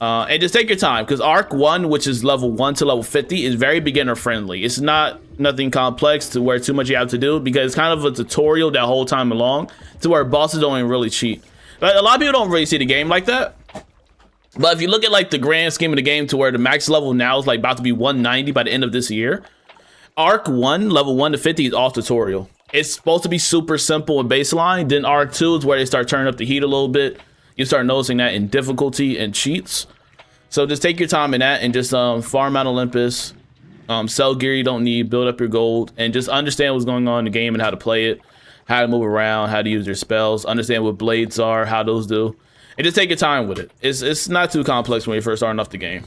And just take your time, because Arc 1, which is level 1 to level 50, is very beginner friendly. It's nothing complex to where too much you have to do, because it's kind of a tutorial that whole time along, to where bosses don't even really cheat. But a lot of people don't really see the game like that. But if you look at like the grand scheme of the game, to where the max level now is like about to be 190 by the end of this year, Arc 1, level 1 to 50 is all tutorial. It's supposed to be super simple and baseline. Then Arc 2 is where they start turning up the heat a little bit. You start noticing that in difficulty and cheats. So just take your time in that and just farm out Olympus, sell gear you don't need, build up your gold, and just understand what's going on in the game and how to play it, how to move around, how to use your spells, understand what blades are, how those do, and just take your time with it. It's not too complex when you're first starting off the game.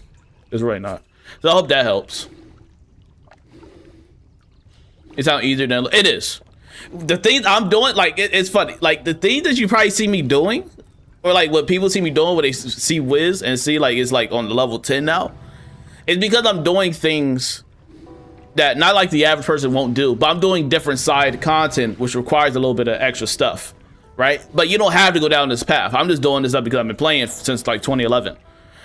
It's really not. So I hope that helps. It sounds easier than it is. The things I'm doing, like it's funny, like the things that you probably see me doing, or like what people see me doing when they see Wiz and see like it's like on level 10 now, it's because I'm doing things that not like the average person won't do, but I'm doing different side content which requires a little bit of extra stuff, right? But you don't have to go down this path. I'm just doing this up because I've been playing since like 2011,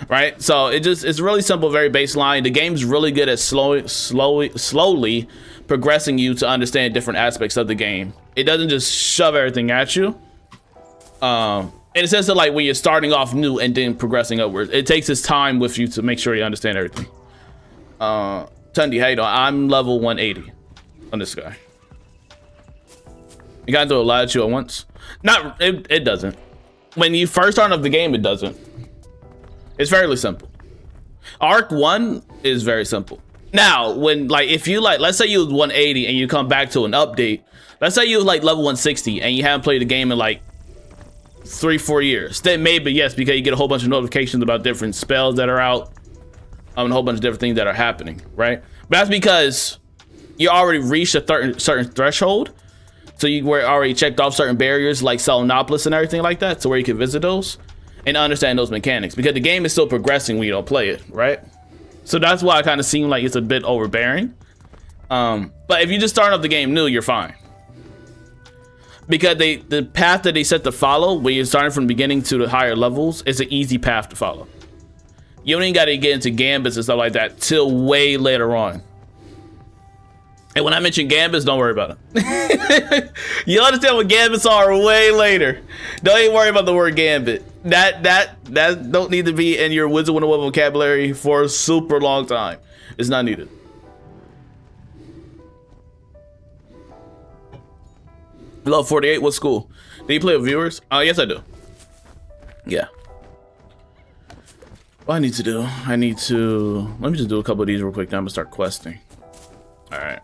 right? So it's really simple, very baseline. The game's really good at slowly progressing you to understand different aspects of the game. It doesn't just shove everything at you. In a sense that like when you're starting off new and then progressing upwards, it takes its time with you to make sure you understand everything. Tundi, how you doing? I'm level 180 on this guy. You gotta do a lot of you at once. It doesn't. When you first start off the game, it doesn't. It's fairly simple. Arc 1 is very simple. Now, when like if you like, let's say you was 180 and you come back to an update. Let's say you was like level 160 and you haven't played the game in like 3-4 years. Then maybe yes, because you get a whole bunch of notifications about different spells that are out. and a whole bunch of different things that are happening, right? But that's because you already reached a certain threshold. So you were already checked off certain barriers like Selenopolis and everything like that, so where you can visit those and understand those mechanics, because the game is still progressing when you don't play it, right? So that's why I kind of seem like it's a bit overbearing. But if you just start off the game new, you're fine. Because the path that they set to follow, when you're starting from the beginning to the higher levels, is an easy path to follow. You don't even got to get into gambits and stuff like that till way later on. And when I mention gambits, don't worry about it. You understand what gambits are way later. Don't even worry about the word gambit. That don't need to be in your Wizard101 vocabulary for a super long time. It's not needed. Hello, 48. What's school? Do you play with viewers? Yes, I do. Yeah. What I need to do? Let me just do a couple of these real quick. Now I'm gonna start questing. All right.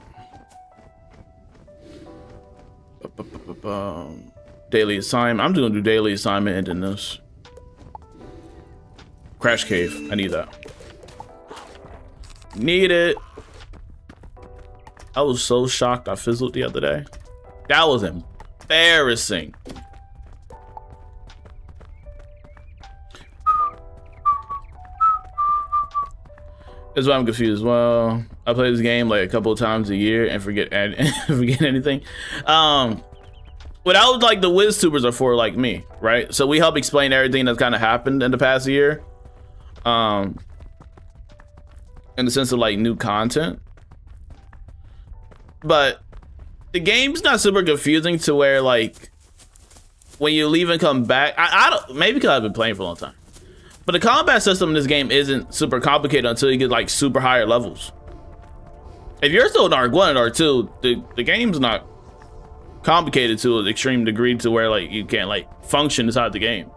Daily assignment. I'm just gonna do daily assignment and then this. Crash cave. I need that. Need it. I was so shocked I fizzled the other day. That was embarrassing. That's why I'm confused as well. I play this game like a couple of times a year and forget anything. What I would like the WizTubers are for, like me, right? So we help explain everything that's kind of happened in the past year. In the sense of like new content. But the game's not super confusing to where like when you leave and come back, I don't, maybe because I've been playing for a long time. But the combat system in this game isn't super complicated until you get like super higher levels. If you're still in Arc 1 and Arc 2, the game's not complicated to an extreme degree to where like you can't like function inside the game.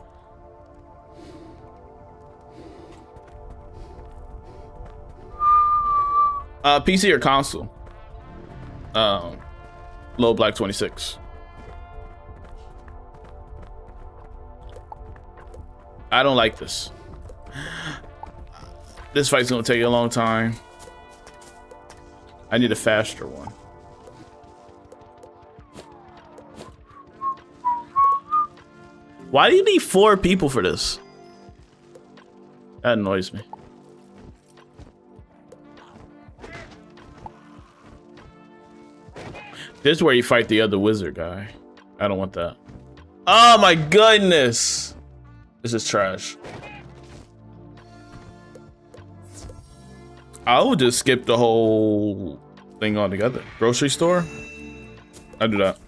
PC or console? Low Black 26. I don't like this. This fight's gonna take a long time. I need a faster one. Why do you need 4 people for this? That annoys me. This is where you fight the other wizard guy. I don't want that. Oh my goodness. This is trash. I would just skip the whole thing altogether. Grocery store? I do that.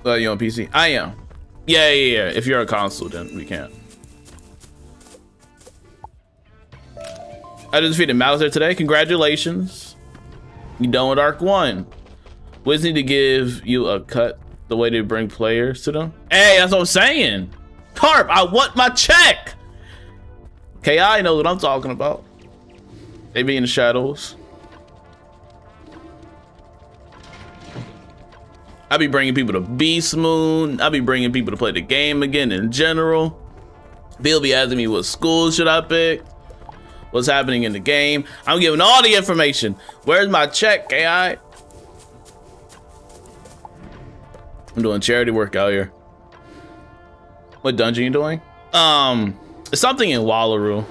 You on PC? I am. Yeah. If you're a console, then we can't. I just defeated Mauser today. Congratulations. You done with Arc 1. Wiz need to give you a cut the way they bring players to them. Hey, that's what I'm saying. Carp, I want my check. KI knows what I'm talking about. They be in the shadows. I be bringing people to Beastmoon. I be bringing people to play the game again in general. Bill be asking me what school should I pick, what's happening in the game. I'm giving all the information. Where's my check, KI? I'm doing charity work out here. What dungeon you doing? It's something in Wallaru.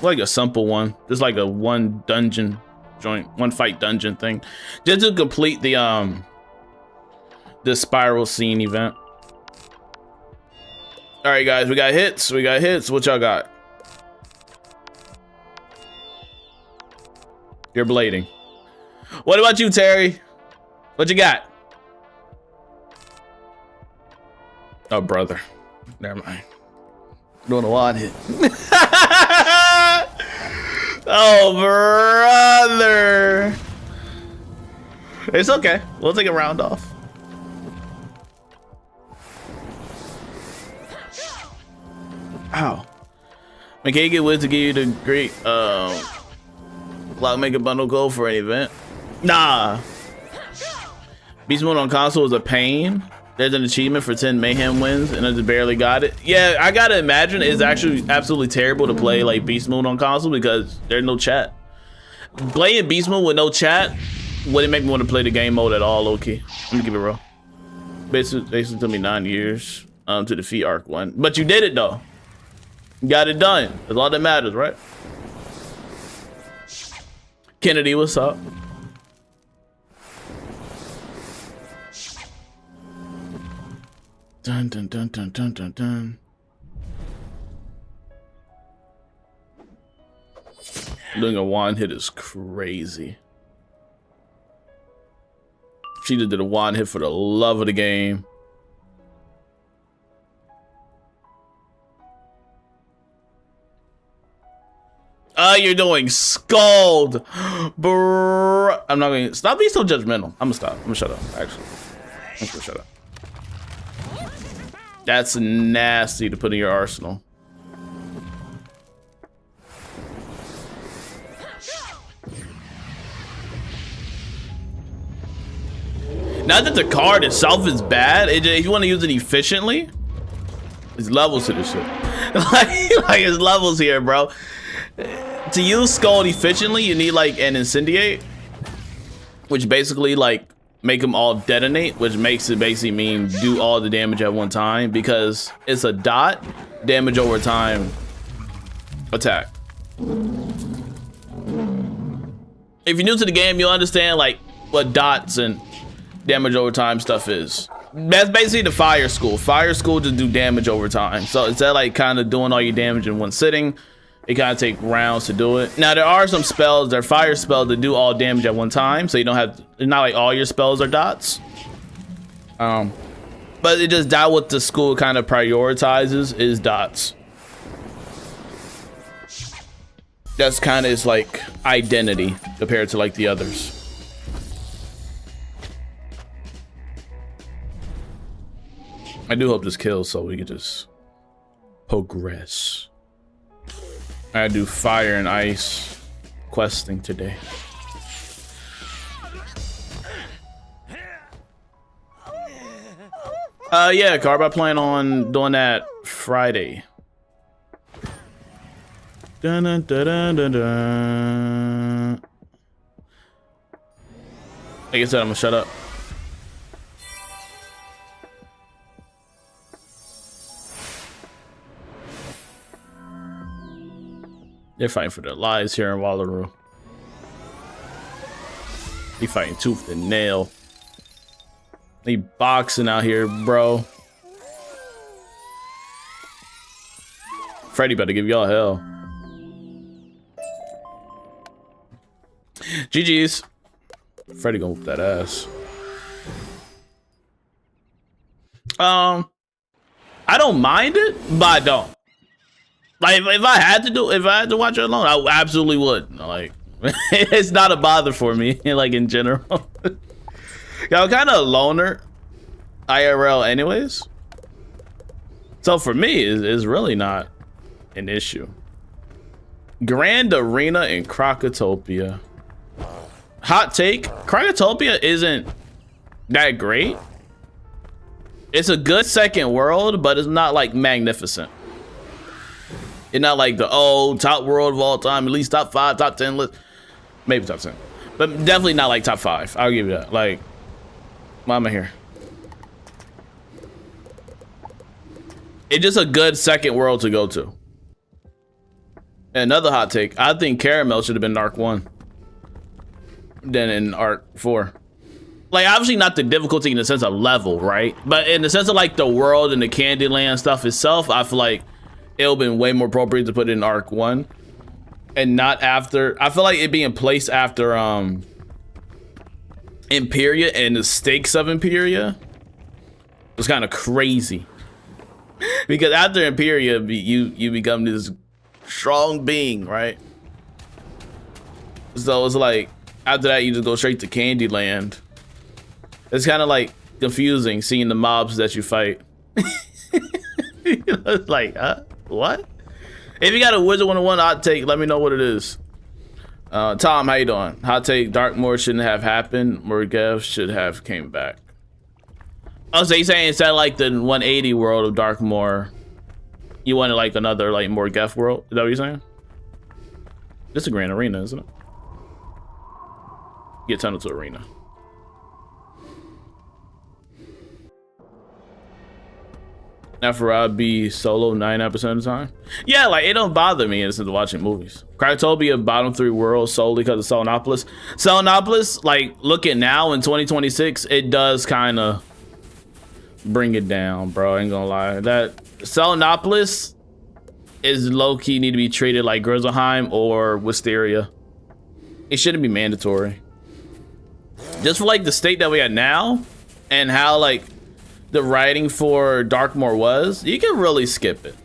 Like a simple one. Just like a one dungeon joint, one fight dungeon thing. Just to complete the spiral scene event. All right, guys, we got hits. What y'all got? You're blading. What about you, Terry? What you got? Oh, brother. Never mind. Doing a wide hit. Oh, brother. It's okay. We'll take a round off. Ow. Man, can you get Wiz to give you the great Clockmaker bundle goal for an event? Nah. Beastmoon on console is a pain. There's an achievement for 10 Mayhem wins, and I just barely got it. Yeah, I gotta imagine it's actually absolutely terrible to play like Beastmoon on console because there's no chat. Playing Beastmoon with no chat wouldn't make me want to play the game mode at all, low-key. Let me keep it real. Basically took me 9 years to defeat Arc 1. But you did it, though. You got it done. That's all that matters, right? Kennedy, what's up? Dun dun dun dun dun dun dun. Doing a wand hit is crazy. She just did a wand hit for the love of the game. You're doing Scald. Brr. I'm not gonna stop being so judgmental. I'm gonna stop. I'm gonna shut up, actually. I'm gonna shut up. That's nasty to put in your arsenal. Not that the card itself is bad. If you want to use it efficiently, there's levels to this shit. like there's levels here, bro. To use Scald efficiently, you need like an Incendiate, which basically like make them all detonate, which makes it basically mean do all the damage at one time because it's a dot damage over time attack. If you're new to the game, you'll understand like what dots and damage over time stuff is. That's basically the fire school. Fire school just do damage over time. So instead of like kind of doing all your damage in one sitting, it kind of take rounds to do it. Now there are some spells, they're fire spells that do all damage at one time, so you don't have, it's not like all your spells are dots. But it just that what the school kind of prioritizes is dots. That's kind of its like identity compared to like the others. I do hope this kills so we can just progress. I do fire and ice questing today. Yeah, Carb, I plan on doing that Friday. Dun, dun, dun, dun, dun, dun. Like I said, I'm gonna shut up. They're fighting for their lives here in Wallaru. He fighting tooth and nail. He boxing out here, bro. Freddy better give y'all hell. GG's. Freddy gonna whoop that ass. I don't mind it, but I don't. Like if I had to watch it alone, I absolutely would. Like it's not a bother for me, like in general. I'm kind of a loner IRL anyways. So for me, it's really not an issue. Grand Arena in Crocotopia. Hot take, Crocotopia isn't that great. It's a good second world, but it's not like magnificent. It's not like the top world of all time, at least top 5, top 10 list, maybe top 10, but definitely not like top 5. I'll give you that. Like, mama here. It's just a good second world to go to. Another hot take, I think Caramel should have been in Arc 1 than in Arc 4. Like, obviously not the difficulty in the sense of level, right? But in the sense of like the world and the Candyland stuff itself, I feel like it would have been way more appropriate to put it in Arc 1 and not after. I feel like it being placed after Imperia and the stakes of Imperia was kind of crazy. Because after Imperia, you become this strong being, right? So it's like after that you just go straight to Candyland. It's kind of like confusing seeing the mobs that you fight. It's like, what? If you got a Wizard101 hot take, let me know what it is. Tom, how you doing? Hot take, Darkmoor shouldn't have happened. Morgev should have came back. Oh, so you're saying instead of like the 180 world of Darkmoor, you wanted like another like more Geth world? Is that what you're saying? This is a grand arena, isn't it? Get tunnel to arena. After I'd be solo 99% of the time. Yeah, like it don't bother me in the sense of watching movies. Cryotopia bottom 3 worlds solely because of Selenopolis. Selenopolis, like looking now in 2026, it does kind of bring it down, bro. I ain't gonna lie. That Selenopolis is low-key need to be treated like Grizzleheim or Wisteria. It shouldn't be mandatory. Just for like the state that we are now and how like the writing for Darkmoor was, you can really skip it.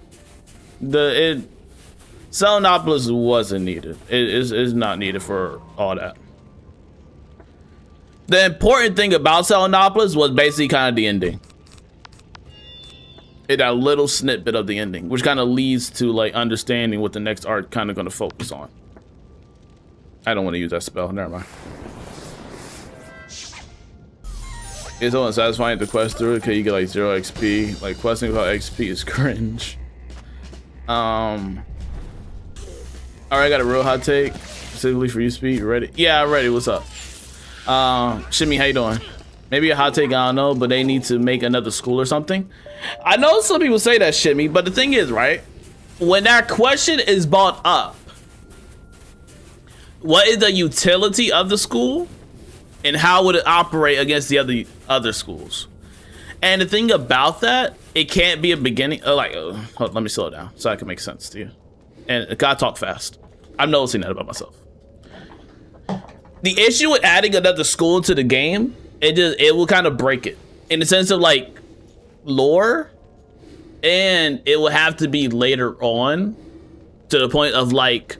Selenopolis wasn't needed. It is not needed for all that. The important thing about Selenopolis was basically kind of the ending. That little snippet of the ending, which kind of leads to like understanding what the next arc kind of going to focus on. I don't want to use that spell. Never mind. It's so unsatisfying to quest through it because you get like 0 XP. Like questing without XP is cringe. Alright, I got a real hot take specifically for you, Speed. You ready? Yeah, I'm ready. What's up? Shimmy, how you doing? Maybe a hot take, I don't know, but they need to make another school or something. I know some people say that, Shimmy, but the thing is, right? When that question is brought up, what is the utility of the school? And how would it operate against the other schools? And the thing about that, it can't be a beginning. Hold on, let me slow down so I can make sense to you. And gotta talk fast. I'm noticing that about myself. The issue with adding another school to the game, it will kind of break it in the sense of like lore, and it will have to be later on to the point of like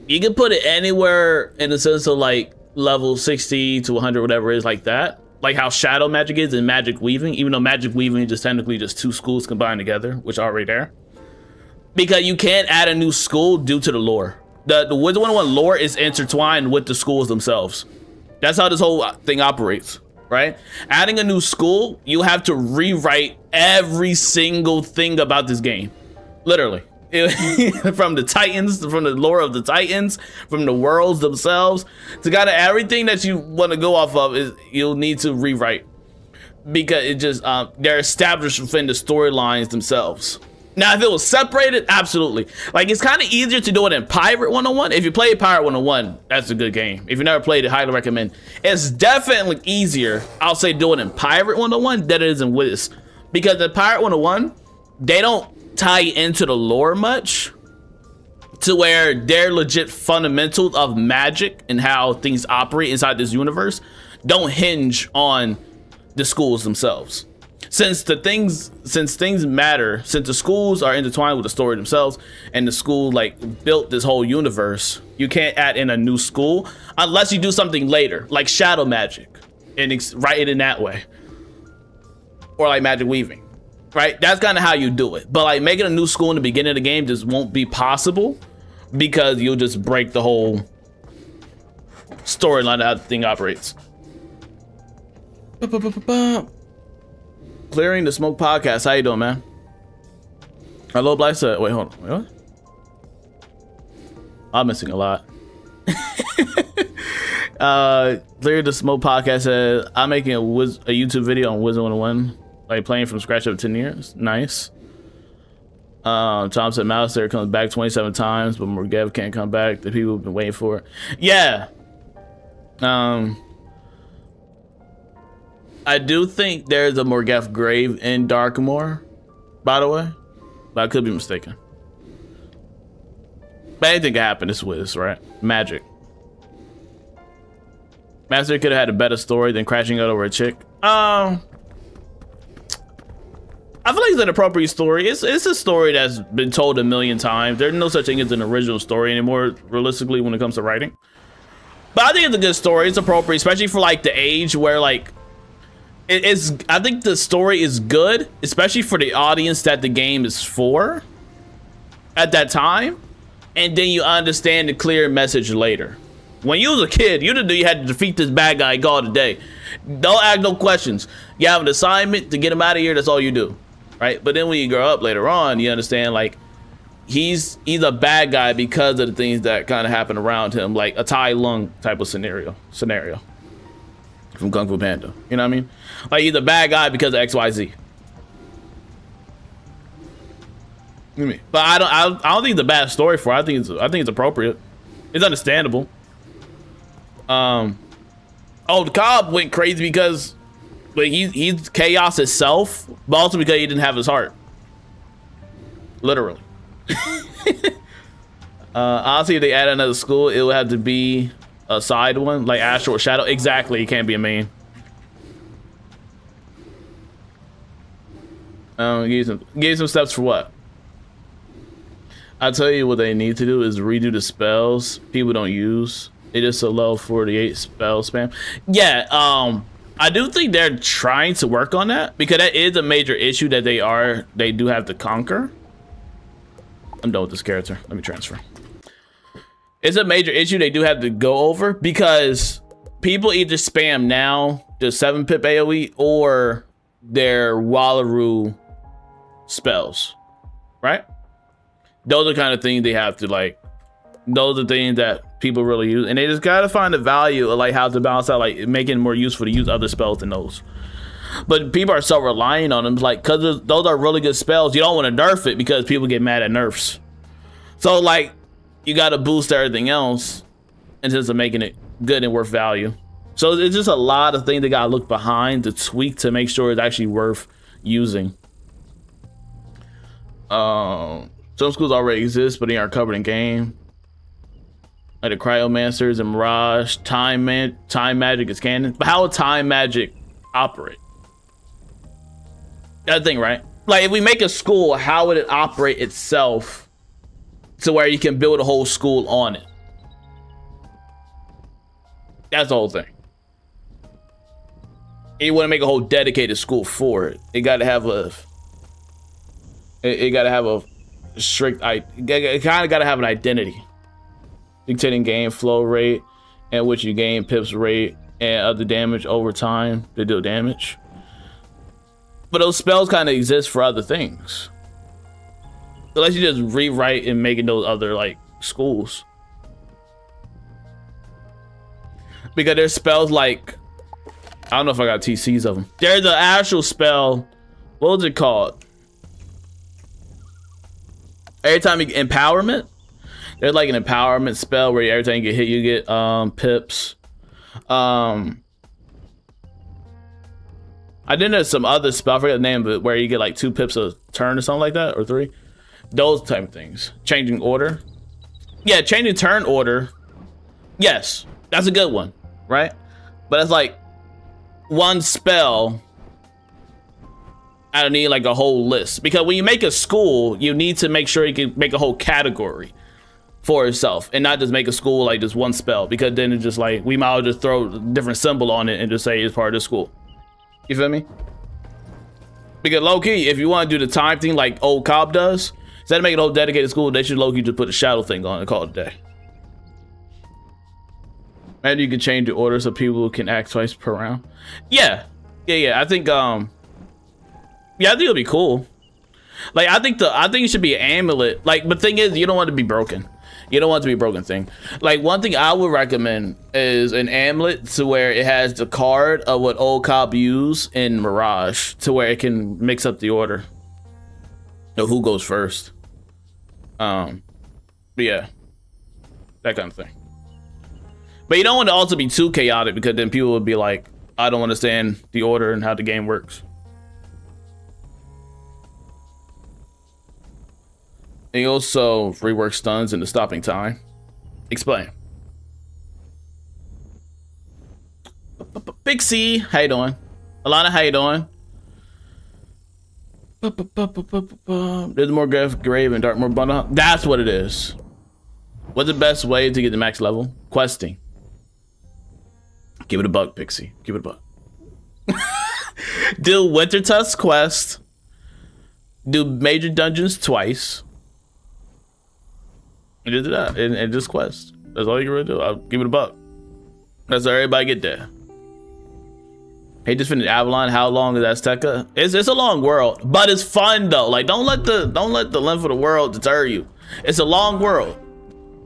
you can put it anywhere in the sense of like level 60 to 100, whatever it is, like that, like how shadow magic is in magic weaving, even though magic weaving is just technically just 2 schools combined together, which are already there, because you can't add a new school due to the lore. The Wizard101 lore is intertwined with the schools themselves. That's how this whole thing operates, right? Adding a new school, you have to rewrite every single thing about this game, literally. From the Titans, from the lore of the Titans, from the worlds themselves, to kind of everything that you want to go off of is you'll need to rewrite because it just they're established within the storylines themselves. Now, if it was separated, absolutely. Like it's kind of easier to do it in Pirate 101. If you play Pirate 101, that's a good game. If you never played it, highly recommend. It's definitely easier, I'll say, do it in Pirate 101 than it is in Wiz, because in Pirate 101, they don't tie into the lore much to where they're legit fundamentals of magic and how things operate inside this universe don't hinge on the schools themselves. Since things matter, since the schools are intertwined with the story themselves, and the school like built this whole universe, you can't add in a new school unless you do something later, like shadow magic, and write it in that way, or like magic weaving. Right, that's kind of how you do it. But like making a new school in the beginning of the game just won't be possible because you'll just break the whole storyline of how the thing operates. Clearing the Smoke podcast. How you doing, man? Hello, Black said. Wait, hold on. Wait, what? I'm missing a lot. Clearing the Smoke podcast said I'm making a YouTube video on Wizard101. Like playing from scratch up 10 years. Nice. Tom said Malistaire comes back 27 times, but Morgev can't come back. The people have been waiting for it. Yeah. I do think there's a Morgev grave in Darkmoor, by the way, but I could be mistaken. But anything can happen. It's Wiz, right? Magic. Master could have had a better story than crashing out over a chick. I feel like it's an appropriate story. It's a story that's been told a million times. There's no such thing as an original story anymore, realistically, when it comes to writing. But I think it's a good story. It's appropriate, especially for like the age where like I think the story is good, especially for the audience that the game is for at that time. And then you understand the clear message later. When you was a kid, you didn't know you had to defeat this bad guy all today. Don't ask no questions. You have an assignment to get him out of here. That's all you do, right? But then when you grow up later on, you understand like he's a bad guy because of the things that kind of happen around him, like a Tai Lung type of scenario from Kung Fu Panda. You know what I mean? Like he's a bad guy because of XYZ. But I don't think it's a bad story for it. I think it's appropriate. It's understandable. Oh, the Cobb went crazy because like he's chaos itself, but also because he didn't have his heart. Literally. Honestly, if they add another school, it would have to be a side one, like Astral or Shadow. Exactly, it can't be a main. Give some steps for what? I'll tell you what they need to do is redo the spells people don't use. It is a level 48 spell spam. Yeah, I do think they're trying to work on that because that is a major issue that they do have to conquer. I'm done with this character. Let me transfer. It's a major issue they do have to go over because people either spam now the 7-pip AoE or their Wallaru spells, right? Those are kind of things they have to like. Those are things that people really use, and they just gotta find the value of like how to balance out, like making it more useful to use other spells than those. But people are so relying on them, like, because those are really good spells. You don't want to nerf it because people get mad at nerfs. So like, you got to boost everything else in terms of making it good and worth value. So it's just a lot of things they got to look behind to tweak to make sure it's actually worth using. Some schools already exist, but they aren't covered in game. Like the Cryomancers and Mirage, Time Magic is canon. But how would Time Magic operate? That's the thing, right? Like if we make a school, how would it operate itself to where you can build a whole school on it? That's the whole thing. And you want to make a whole dedicated school for it. It got to have a. It got to have a strict. It kind of got to have an identity, dictating game flow rate, and which you gain pips rate and other damage over time to deal damage. But those spells kind of exist for other things. Unless you just rewrite and making those other like schools. Because there's spells like, I don't know if I got TCs of them. There's an actual spell. What was it called? Every time you get empowerment, there's like an empowerment spell where every time you get hit, you get pips. I think there's some other spell, I forget the name of it, where you get like 2 pips a turn or something like that, or 3. Those type of things. Changing order. Yeah, changing turn order. Yes, that's a good one, right? But it's like one spell. I don't need like a whole list, because when you make a school, you need to make sure you can make a whole category for itself and not just make a school like just one spell, because then it's just like we might as well just throw a different symbol on it and just say it's part of the school. You feel me? Because low-key, if you want to do the time thing like old Cobb does, instead of making a whole dedicated school, they should low-key just put the shadow thing on and call it a day. And you can change the order so people can act twice per round. Yeah. I think yeah, I think it'll be cool. Like I think it should be an amulet. Like, but the thing is, you don't want it to be broken. You don't want it to be a broken thing. Like one thing I would recommend is an amulet to where it has the card of what old Cobb used in Mirage, to where it can mix up the order of who goes first. But yeah, that kind of thing. But you don't want it also be too chaotic, because then people would be like, I don't understand the order and how the game works. And you also rework stuns into stopping time. Explain. Big C, how you doing? Alana, how you doing? There's more grave and dark more bundle. That's what it is. What's the best way to get the max level? Questing. Give it a buck, Pixie. Give it a buck. Do Winter Tusk quest. Do major dungeons twice. And just do that. And just quest. That's all you can really do. I'll give it a buck. That's how everybody get there. Hey, just finished Avalon. How long is Azteca? It's a long world, but it's fun though. Like don't let the length of the world deter you. It's a long world.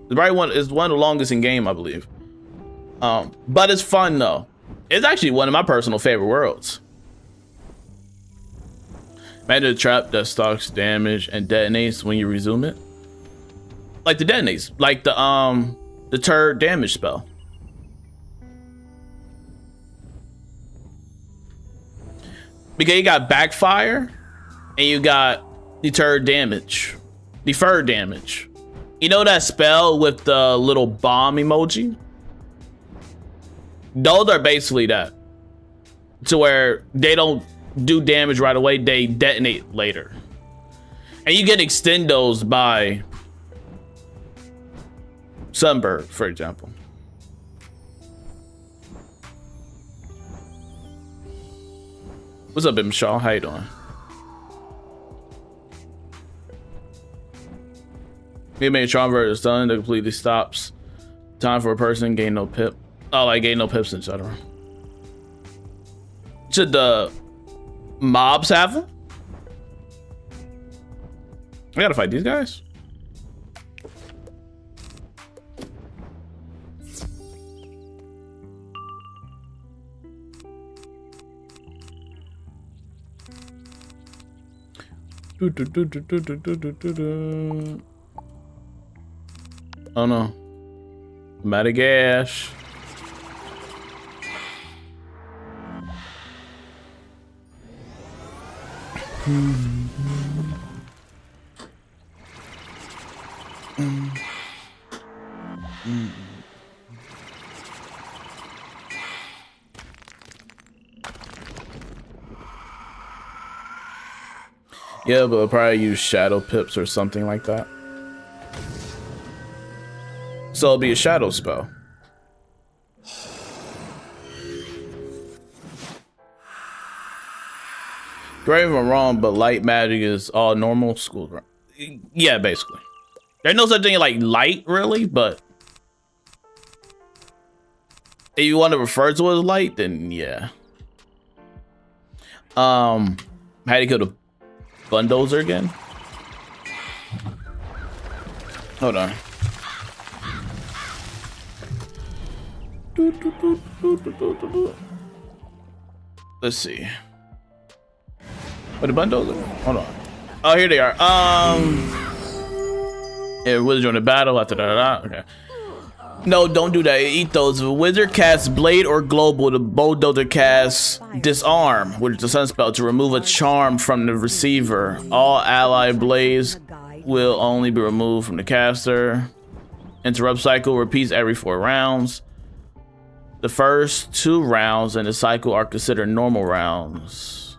It's probably one of the longest in game, I believe. But it's fun though. It's actually one of my personal favorite worlds. Imagine a trap that stocks damage and detonates when you resume it. Like the detonates, like the deter damage spell. Because you got backfire and you got deferred damage. You know that spell with the little bomb emoji? Those are basically that. To where they don't do damage right away, they detonate later. And you can extend those by Sunbird, for example. What's up, Shaw? How you doing? You made a Charmvert is done that completely stops time for a person, gain no pip. Oh, I gain no pips, etc. Should the mobs have them? I gotta fight these guys. Oh no. Madagash. Yeah, but I'll probably use shadow pips or something like that. So it'll be a shadow spell. Correct me if I'm wrong, but light magic is all normal school. Yeah, basically. There's no such thing like light, really, but if you want to refer to it as light, then yeah. How do you go to Bulldozer again? Hold on. Let's see. What the Bulldozer? Hold on. Oh, here they are. Yeah, wizard join the battle after that. Okay. No, don't do that. Eat those. If a wizard casts Blade or Global, the Bulldozer casts Disarm, which is a sun spell, to remove a charm from the receiver. All allied Blaze will only be removed from the caster. Interrupt cycle repeats every 4 rounds. The first 2 rounds in the cycle are considered normal rounds.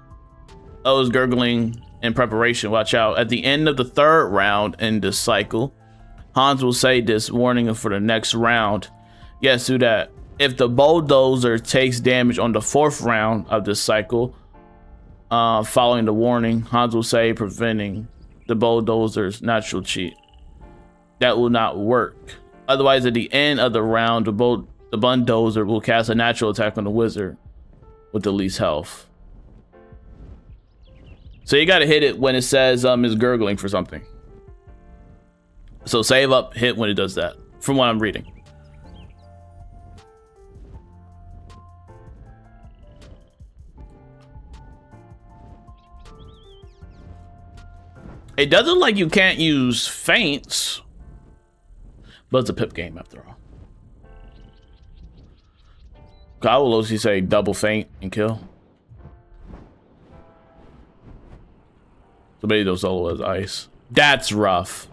Those gurgling in preparation. Watch out. At the end of the 3rd round in this cycle, Hans will say this warning for the next round. Yes, do that. If the Bulldozer takes damage on the 4th round of this cycle, following the warning, Hans will say preventing the Bulldozer's natural cheat. That will not work. Otherwise, at the end of the round, the Bulldozer will cast a natural attack on the wizard with the least health. So you gotta hit it when it says is gurgling for something. So save up, hit when it does that, from what I'm reading. It doesn't like you can't use feints, but it's a pip game after all. I will also say double feint and kill. Somebody does solo as ice. That's rough.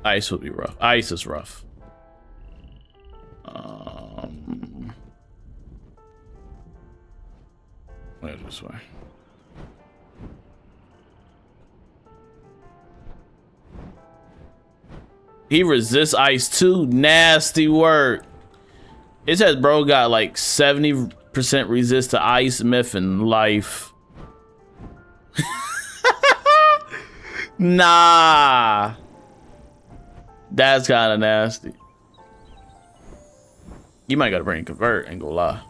Ice would be rough. Ice is rough. This way. He resists ice too. Nasty work. It says bro got like 70% resist to ice, myth, and life. Nah. That's kind of nasty. You might gotta bring convert and go lie.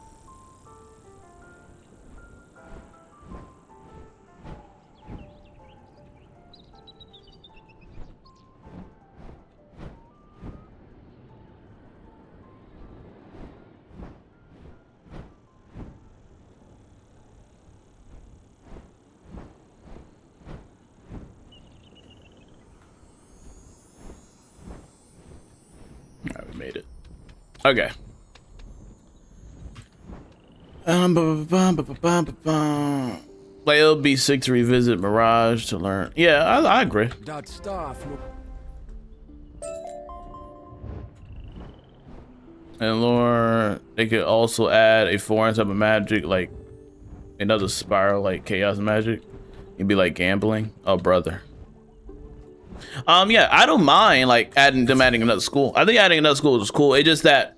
Alright, we made it. Okay. Like, it'll be sick to revisit Mirage to learn. Yeah, I agree. And lore, they could also add a foreign type of magic, like another spiral, like chaos magic. It'd be like gambling. Oh, brother. Yeah, I don't mind like adding another school. I think adding another school is cool. It's just that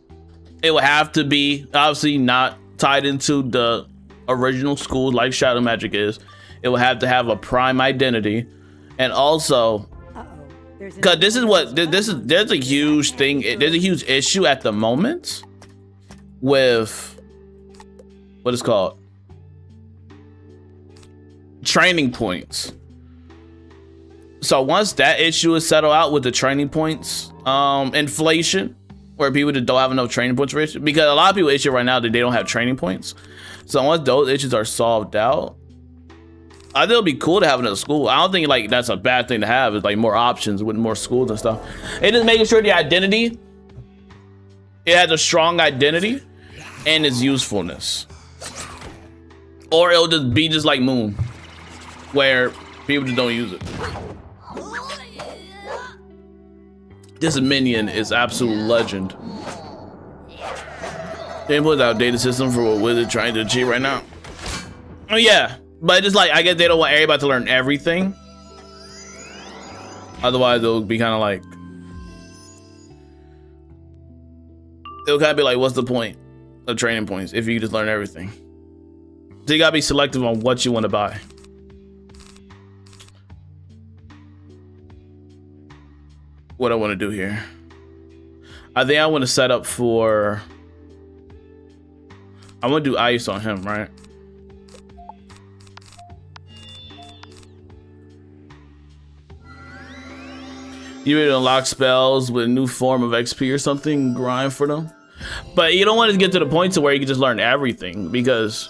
it would have to be obviously not tied into the original school like Shadow Magic is. It will have to have a prime identity, and also because this is what there's a huge thing. There's a huge issue at the moment with what is called training points. So once that issue is settled out with the training points inflation, where people just don't have enough training points for it, because a lot of people issue right now that they don't have training points. So once those issues are solved out, I think it'll be cool to have another school. I don't think like that's a bad thing to have. It's like more options with more schools and stuff. It is making sure the identity, it has a strong identity and its usefulness. Or it'll just be just like Moon, where people just don't use it. This minion is absolute legend. They put out data system for what Wizard trying to achieve right now. Oh yeah, but it's like I guess they don't want everybody to learn everything. Otherwise, it'll be kind of like it'll kind of be like, what's the point of training points if you just learn everything? So you gotta be selective on what you want to buy. What I want to do here, I think I want to set up for, I want to do ice on him, right? You need to unlock spells with a new form of XP or something, grind for them. But you don't want to get to the point to where you can just learn everything, because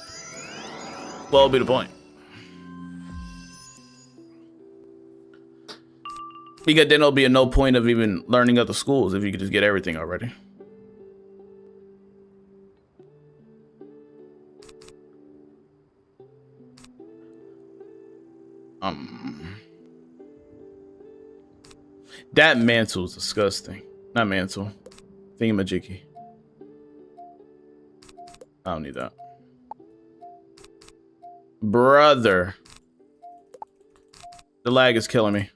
what will be the point? Because then there'll be no point of even learning other schools if you could just get everything already. That mantle is disgusting. Not mantle. Thingamajiggy. I don't need that. Brother. The lag is killing me.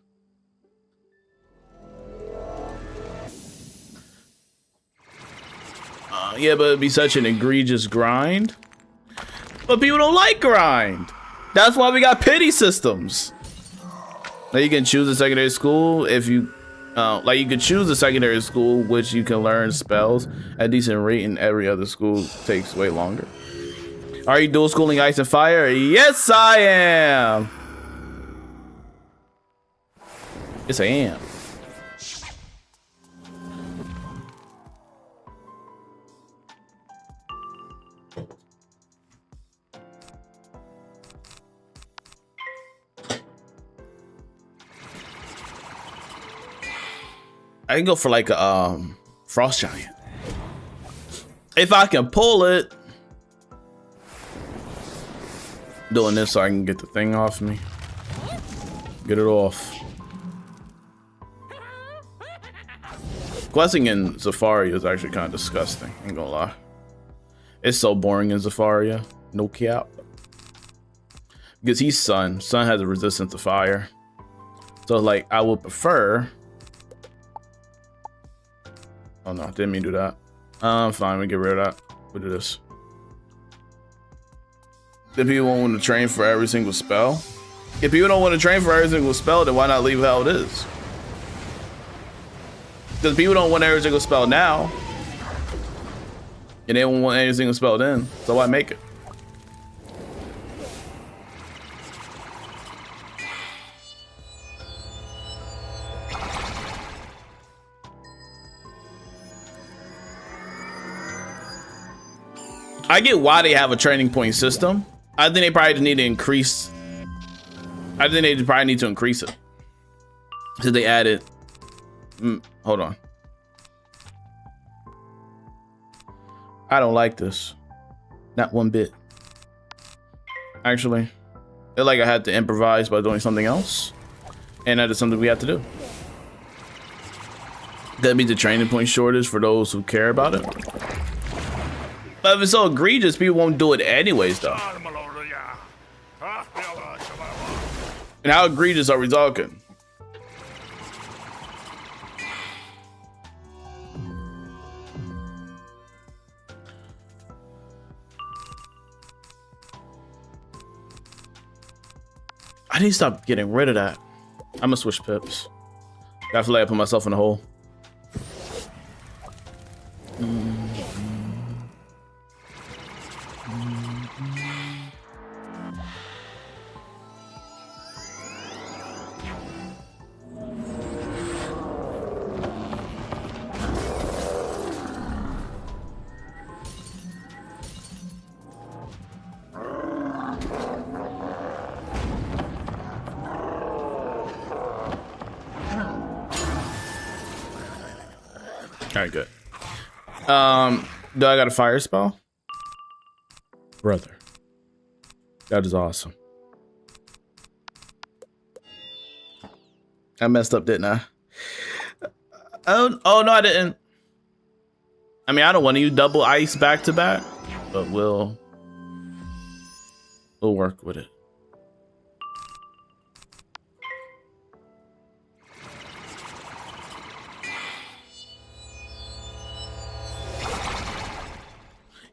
Yeah, but it'd be such an egregious grind. But people don't like grind. That's why we got pity systems. Now you can choose a secondary school if you, like you could choose a secondary school which you can learn spells at a decent rate, and every other school takes way longer. Are you dual schooling ice and fire? Yes, I am. Yes, I am. I can go for like a frost giant if I can pull it. Doing this so I can get the thing off me. Get it off. Questing in Zafaria is actually kind of disgusting. Ain't gonna lie. It's so boring in Zafaria. No cap. Because he's sun. Sun has a resistance to fire. So like I would prefer. Oh no, didn't mean to do that. Fine, we get rid of that. We'll do this. If people won't want to train for every single spell. If people don't want to train for every single spell, then why not leave how it is? Because people don't want every single spell now. And they don't want anything spelled in, so why make it? I get why they have a training point system. I think they probably need to increase. I think they probably need to increase it. So they added. Hold on. I don't like this. Not one bit. Actually, it's like I had to improvise by doing something else. And that is something we have to do. That means the training point shortage for those who care about it. But if it's so egregious, people won't do it anyways, though. And how egregious are we talking? I need to stop getting rid of that. I'm gonna switch pips. I feel like I put myself in a hole. All right, good. Do I got a fire spell? Brother. That is awesome. I messed up, didn't I? Oh no, I didn't. I mean, I don't want to use double ice back to back, but we'll work with it.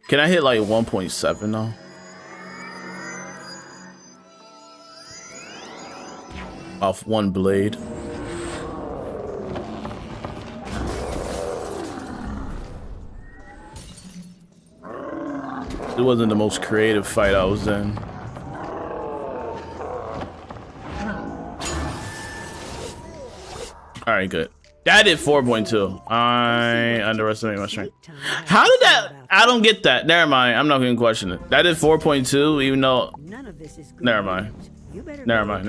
Can I hit like 1.7 though? Off one blade. It wasn't the most creative fight I was in. All right, good. That did 4.2. I underestimated my strength. How did that? I don't get that. Never mind. I'm not going to question it. That did 4.2, even though. Never mind. Never mind.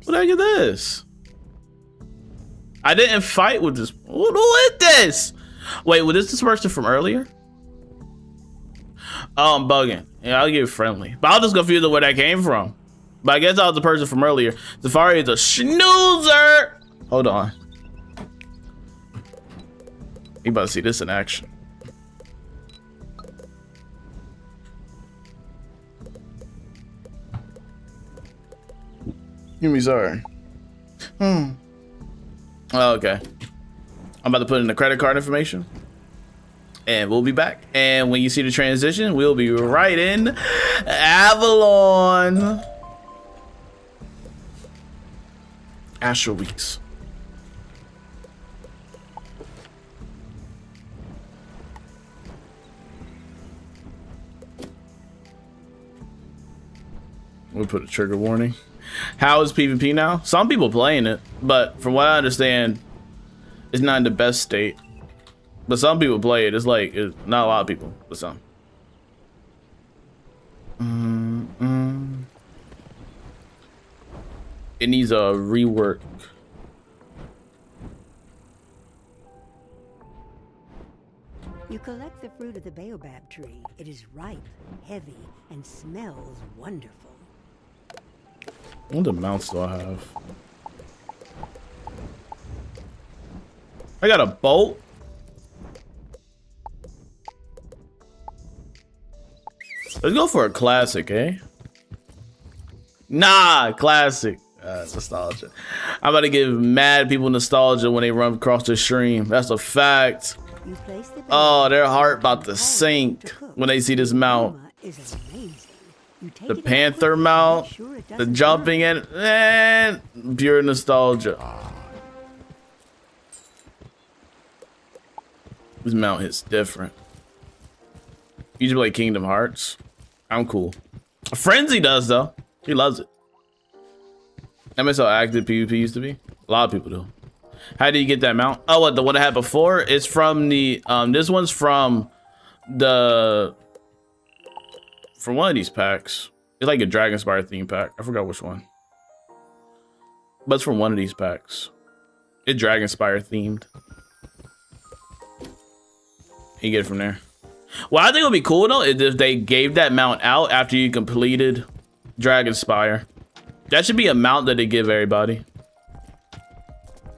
What the heck is this? I didn't fight with this. Who is this? Wait, was this person from earlier? Oh, I'm bugging. Yeah, I'll give it friendly. But I was just confused where that came from. But I guess I was the person from earlier. Safari is a snoozer. Hold on. You about to see this in action. Give me sorry. Oh, okay. I'm about to put in the credit card information. And we'll be back. And when you see the transition, we'll be right in Avalon. Astral Weeks. We'll put a trigger warning. How is PvP now? Some people playing it, but from what I understand, it's not in the best state. But some people play it. It's like it's not a lot of people, but some. It needs a rework. You collect the fruit of the baobab tree. It is ripe, heavy, and smells wonderful. What amounts do I have? I got a bolt. Let's go for a classic, eh? Nah, classic. Nostalgia. I'm about to give mad people nostalgia when they run across the stream. That's a fact. Oh, their heart about to sink when they see this mount. The panther mount, the jumping in, and pure nostalgia. This mount hits different. You should play Kingdom Hearts. I'm cool. Frenzy does though. He loves it. That's how active PvP used to be. A lot of people do. How do you get that mount? Oh, what, the one I had before? It's from the this one's from one of these packs. It's like a Dragonspire theme pack. I forgot which one. But it's from one of these packs. It's Dragonspire themed. You get it from there. Well, I think it would be cool though is if they gave that mount out after you completed Dragonspire. That should be a mount that they give everybody.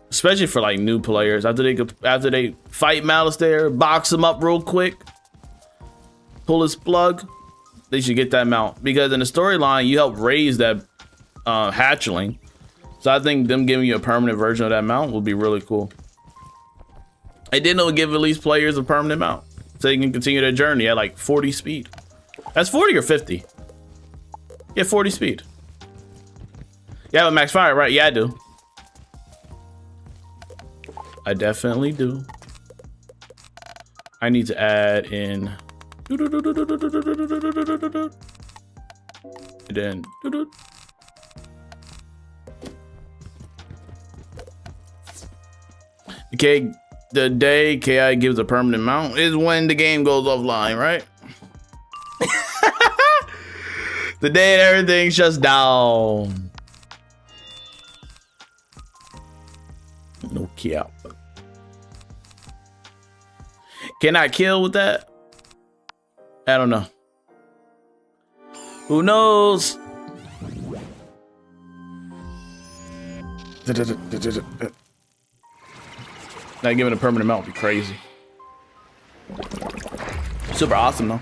Especially for like new players. After they fight Malistaire, box him up real quick, pull his plug, they should get that mount. Because in the storyline, you help raise that hatchling. So I think them giving you a permanent version of that mount would be really cool. I didn't know it would give release players a permanent mount. So they can continue their journey at like 40 speed. That's 40 or 50? Yeah, 40 speed. You have a max fire, right? Yeah, I do. I definitely do. I need to add in. And then. Okay, the day KI gives a permanent mount is when the game goes offline, right? The day that everything shuts down. No cap. Can I kill with that? I don't know. Who knows? Not giving a permanent mount would be crazy. Super awesome though.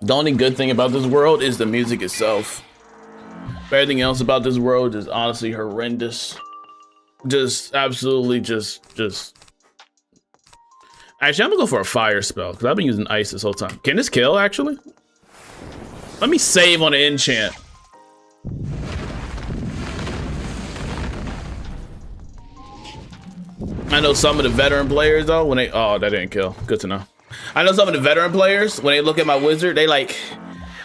The only good thing about this world is the music itself. Everything else about this world is honestly horrendous. Just absolutely just. Actually, I'm gonna go for a fire spell because I've been using ice this whole time. Can this kill actually? Let me save on an enchant. I know some of the veteran players though, when they, oh, that didn't kill. Good to know. I know some of the veteran players, when they look at my wizard, they like,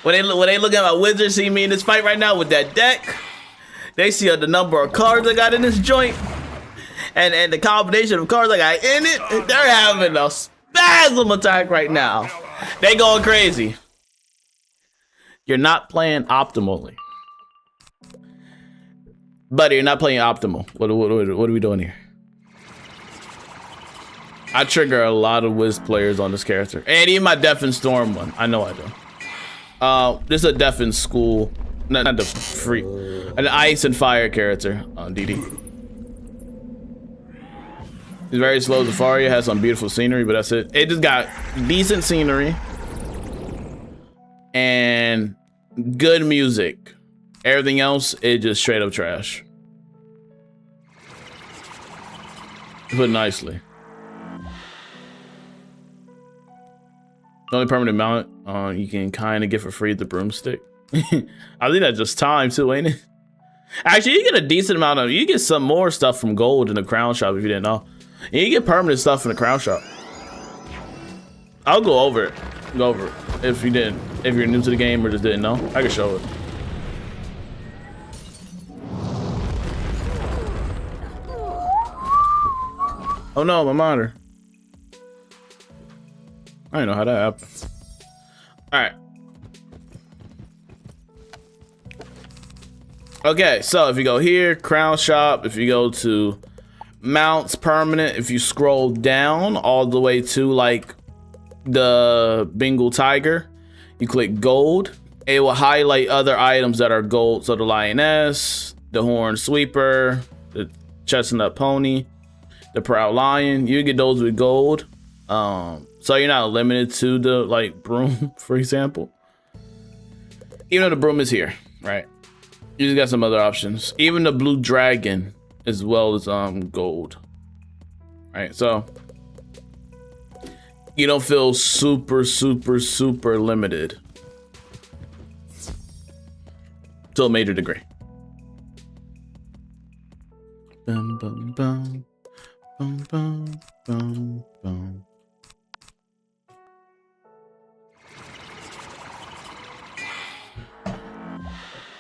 when they look at my wizard, see me in this fight right now with that deck, they see the number of cards I got in this joint, and the combination of cards I got in it, they're having a spasm attack right now. They going crazy. You're not playing optimally. Buddy, you're not playing optimal. What are we doing here? I trigger a lot of Wiz players on this character. And even my Death and Storm one. I know I do. This is a Death and School. Not the free. An Ice and Fire character on DD. He's very slow. Zafaria has some beautiful scenery, but that's it. It just got decent scenery. And good music. Everything else is just straight up trash. Put nicely. The only permanent mount you can kind of get for free is the broomstick. I think that's just time too, ain't it? Actually, you get a decent amount of, you get some more stuff from gold in the crown shop if you didn't know. And you get permanent stuff in the crown shop. I'll go over it. Go over it. If you didn't, if you're new to the game or just didn't know, I can show it. Oh no, my monitor. I don't know how that happened. All right. Okay, so if you go here, crown shop, if you go to mounts permanent, if you scroll down all the way to like the Bengal tiger, you click gold, it will highlight other items that are gold. So the lioness, the horn sweeper, the chestnut pony, the proud lion, you get those with gold. So you're not limited to the like broom, for example. Even though the broom is here, right? You just got some other options. Even the blue dragon as well as gold. Right, so you don't feel super limited to a major degree. Bum, bum, bum. Bum, bum, bum, bum.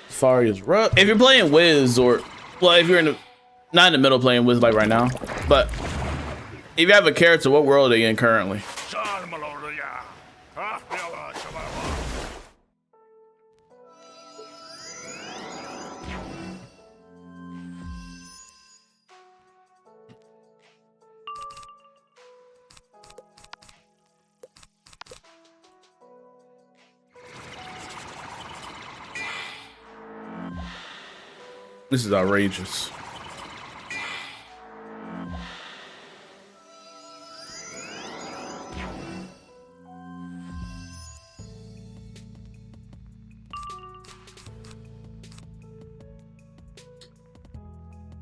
Safari is rough. If you're playing Wiz, or well, if you're not in the middle playing Wiz like right now, but if you have a character, what world are they in currently? This is outrageous.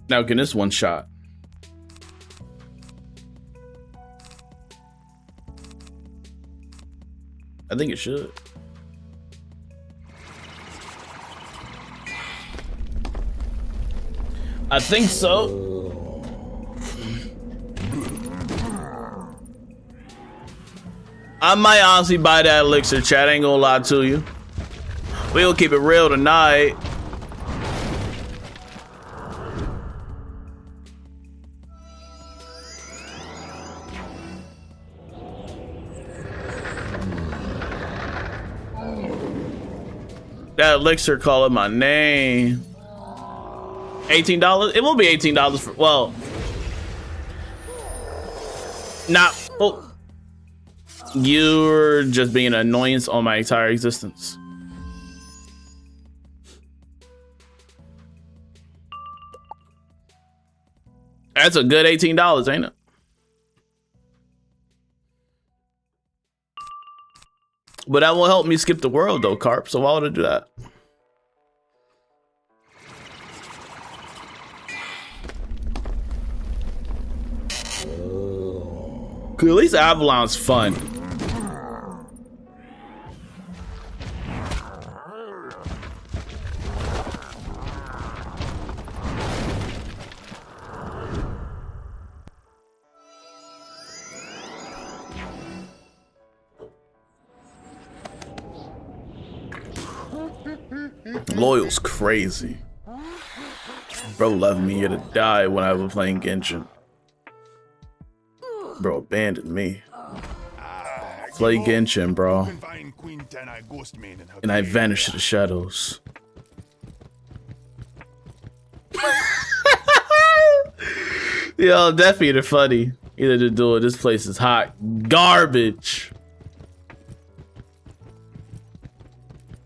Now get this one shot. I think it should. I think so. I might honestly buy that elixir, chat. I ain't gonna lie to you. We'll keep it real tonight. That elixir calling my name. $18? It won't be $18 for, well, not, oh, you're just being an annoyance on my entire existence. That's a good $18, ain't it? But that will help me skip the world though, Carp, so why would I do that? Cause at least Avalon's fun. Loyal's crazy. Bro left me here to die when I was playing Genshin. Bro abandoned me. Play Genshin, bro. And I vanished to the shadows. Yo, definitely they're funny. Either to do it. This place is hot garbage.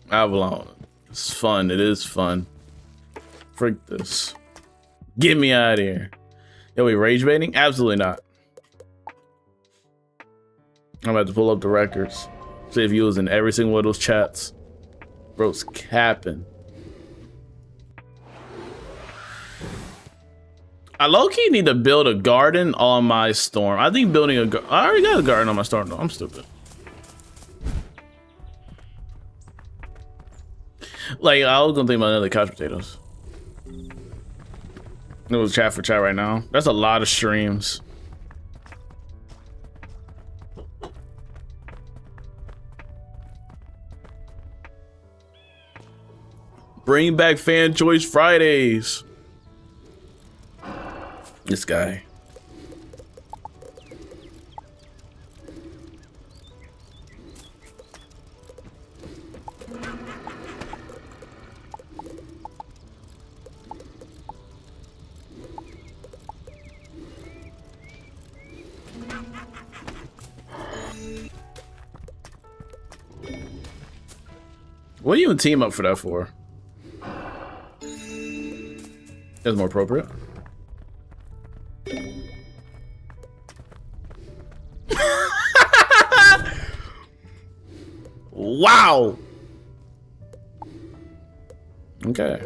Avalon. It's fun. It is fun. Freak this. Get me out of here. Yo, we rage baiting? Absolutely not. I'm about to pull up the records. See if you was in every single one of those chats. Bro's capping. I low-key need to build a garden on my storm. I think building a garden. I already got a garden on my storm though. I'm stupid. Like, I was gonna think about another couch potatoes. It was chat for chat right now. That's a lot of streams. Bring back Fan Choice Fridays. This guy. What do you even team up for that for? That's more appropriate. Wow. Okay.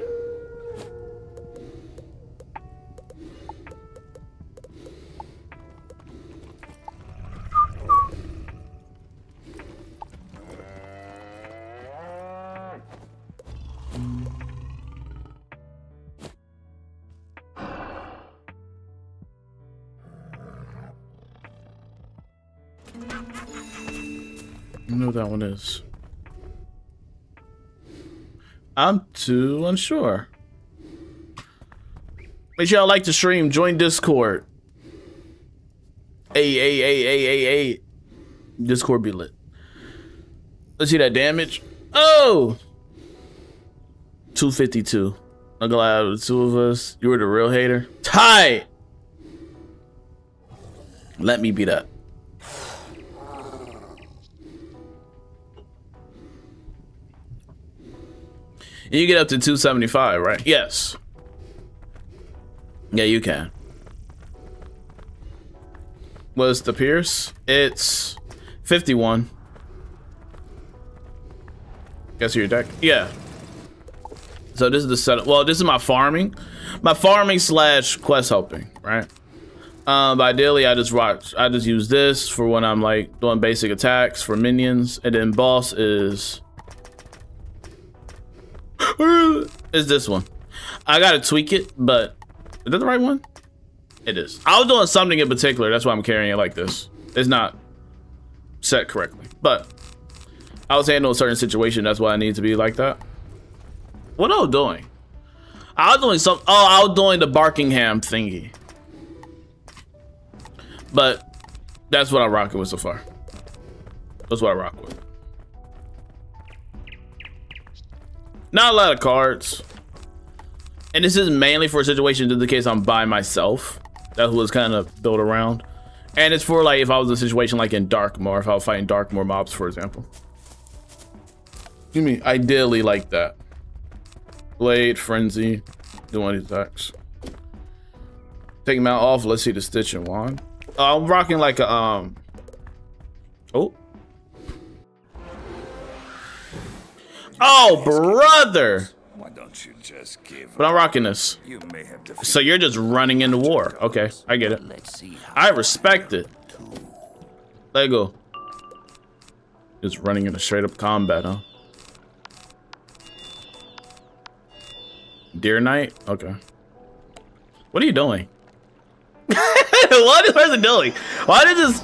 I know what that one is. I'm too unsure. Make sure y'all like the stream. Join Discord. Hey. Discord be lit. Let's see that damage. Oh! 252. I'm glad the two of us. You were the real hater. Tight! Let me beat up. You get up to 275, right? Yes. Yeah, you can. What's the Pierce? It's 51. Guess your deck? Yeah. So this is the setup. Well, this is my farming. My farming slash quest helping, right? But ideally, I just use this for when I'm like doing basic attacks for minions, and then boss is this one. I gotta tweak it, but is that the right one? It is. I was doing something in particular. That's why I'm carrying it like this. It's not set correctly, but I was handling a certain situation. That's why I need to be like that. What I was doing? I was doing some. Oh, I was doing the Barkingham thingy. But that's what I rock with so far. That's what I rock with. Not a lot of cards. And this is mainly for a situation in the case I'm by myself. That's what it's kind of built around. And it's for like if I was in a situation like in Darkmoor, if I was fighting Darkmoor mobs, for example. You mean ideally like that. Blade, Frenzy, doing these attacks. Take him out off. Let's see the Stitch and Wand. I'm rocking like a oh brother. Why don't you just give But I'm rocking this. You may have So you're just running into war. Okay, I get it. I respect it. Let go. Just running into straight up combat, huh? Deer Knight? Okay. What are you doing? What is this person doing? Why is this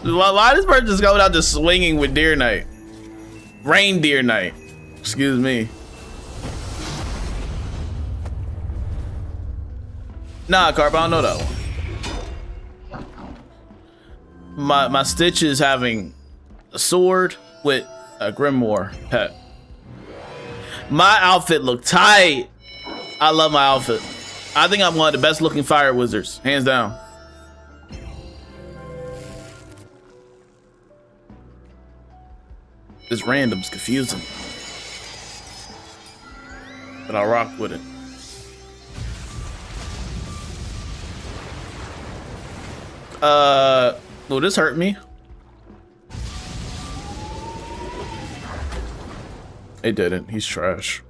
person just going out just swinging with Deer Knight? Reindeer Knight. Excuse me. Nah, Carp, I don't know that one. My Stitch is having a sword with a Grimoire pet. My outfit look tight. I love my outfit. I think I'm one of the best looking fire wizards, hands down. This random's confusing. But I'll rock with it. Will this hurt me? It didn't. He's trash.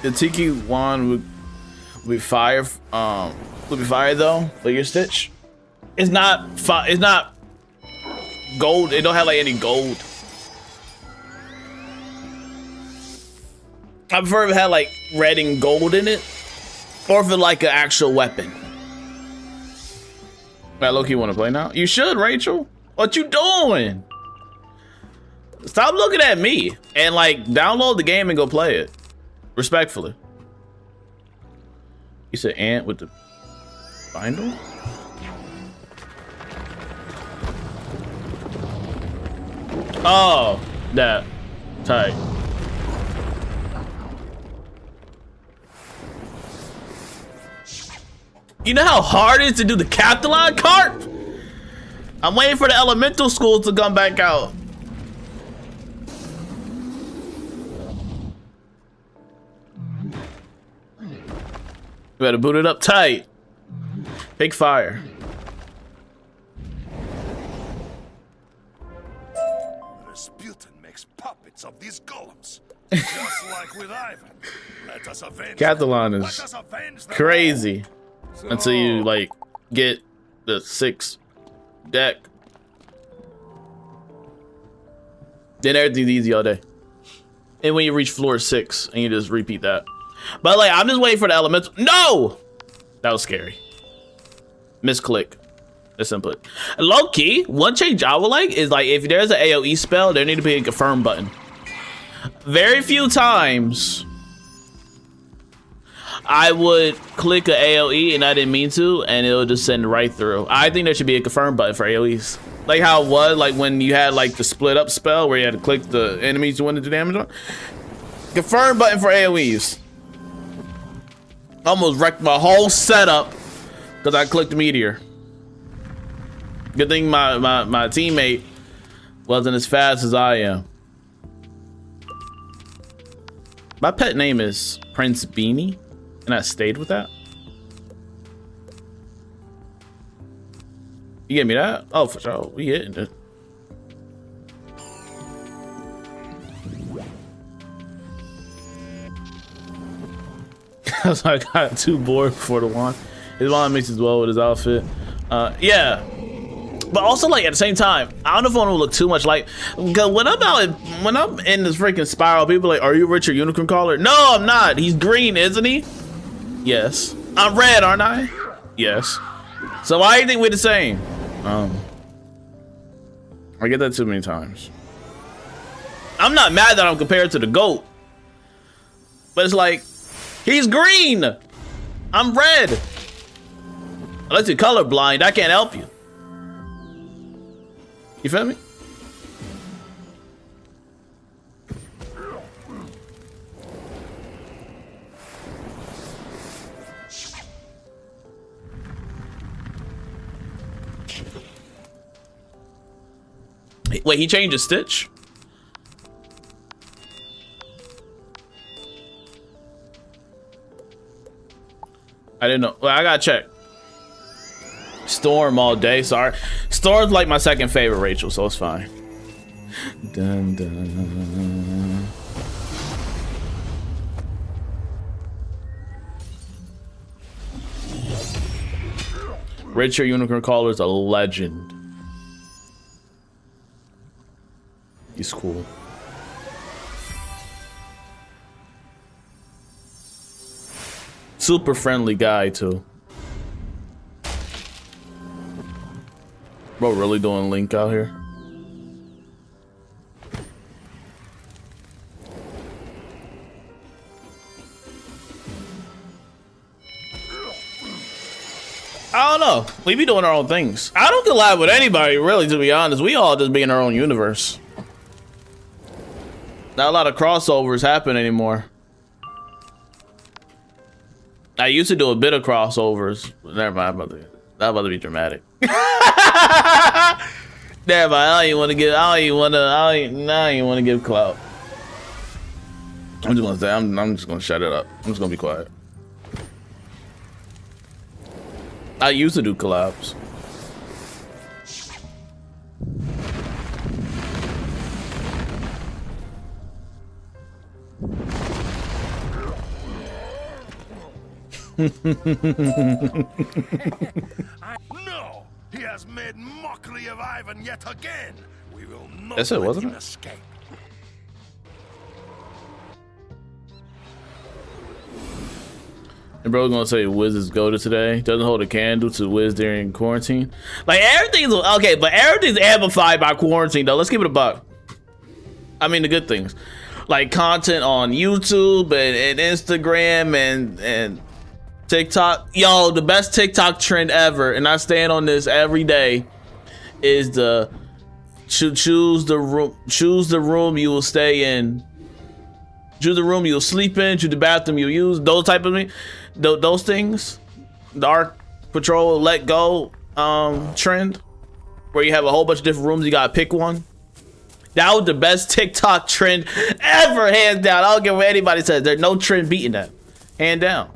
The Tiki wand would be fire. Would be fire though. For your Stitch, it's not. It's not gold. It don't have like any gold. I prefer if it had like red and gold in it, or if it like an actual weapon. I low-key want to play now. You should, Rachel. What you doing? Stop looking at me and like download the game and go play it. Respectfully. You said ant with the bindle? Oh, that tight. You know how hard it is to do the Captalon Carp? I'm waiting for the elemental school to come back out. You better boot it up tight. Big fire. Rasputin makes puppets of these golems. Just like with Ivan. Let us avenge Catalan is crazy until you like get the 6th deck. Then everything's easy all day. And when you reach floor 6, and you just repeat that. But like, I'm just waiting for the elemental. No! That was scary. Misclick. That's input. Low key, one change I would like is like, if there's an AoE spell, there need to be a confirm button. Very few times I would click a AoE and I didn't mean to, and it'll just send right through. I think there should be a confirm button for AoEs. Like how it was, like when you had like the split up spell where you had to click the enemies you wanted to do damage on. Confirm button for AoEs. Almost wrecked my whole setup because I clicked Meteor. Good thing my teammate wasn't as fast as I am. My pet name is Prince Beanie, and I stayed with that. You get me that? Oh, for sure. We hitting it. So I got too bored before the wand. His wand mixes well with his outfit. Yeah. But also, like, at the same time, I don't know if I want to look too much like, because when I'm in this freaking spiral, people are like, are you Richard Unicorn Caller? No, I'm not. He's green, isn't he? Yes. I'm red, aren't I? Yes. So why do you think we're the same? I get that too many times. I'm not mad that I'm compared to the GOAT. But it's like, he's green. I'm red. Unless you're colorblind, I can't help you. You feel me? Wait, he changed his stitch? I didn't know. Well, I gotta check. Storm all day, sorry. Storm's like my second favorite Rachel, so it's fine. Dun, dun. Richard Unicorn Caller is a legend. He's cool. Super friendly guy too. Bro, really doing Link out here? I don't know. We be doing our own things. I don't collab with anybody, really, to be honest. We all just be in our own universe. Not a lot of crossovers happen anymore. I used to do a bit of crossovers. Never mind, I'm about to be dramatic. Never mind, I don't even want to give clout. I'm just gonna say, I'm just gonna shut it up. I'm just gonna be quiet. I used to do collabs. No! He has made mockery of Ivan yet again! We will not That's it, let wasn't him it? escape. And bro gonna say Wiz is goated today. Doesn't hold a candle to Wiz during quarantine. Like everything's okay, but everything's amplified by quarantine though. Let's keep it a buck. I mean the good things. Like content on YouTube and Instagram and TikTok. Yo, the best TikTok trend ever, and I stand on this every day, is the choose the room you will stay in. Choose the room you'll sleep in, choose the bathroom you'll use, those type of those things. The Arc Patrol Let Go trend, where you have a whole bunch of different rooms, you gotta pick one. That was the best TikTok trend ever, hands down. I don't care what anybody says. There's no trend beating that, hand down.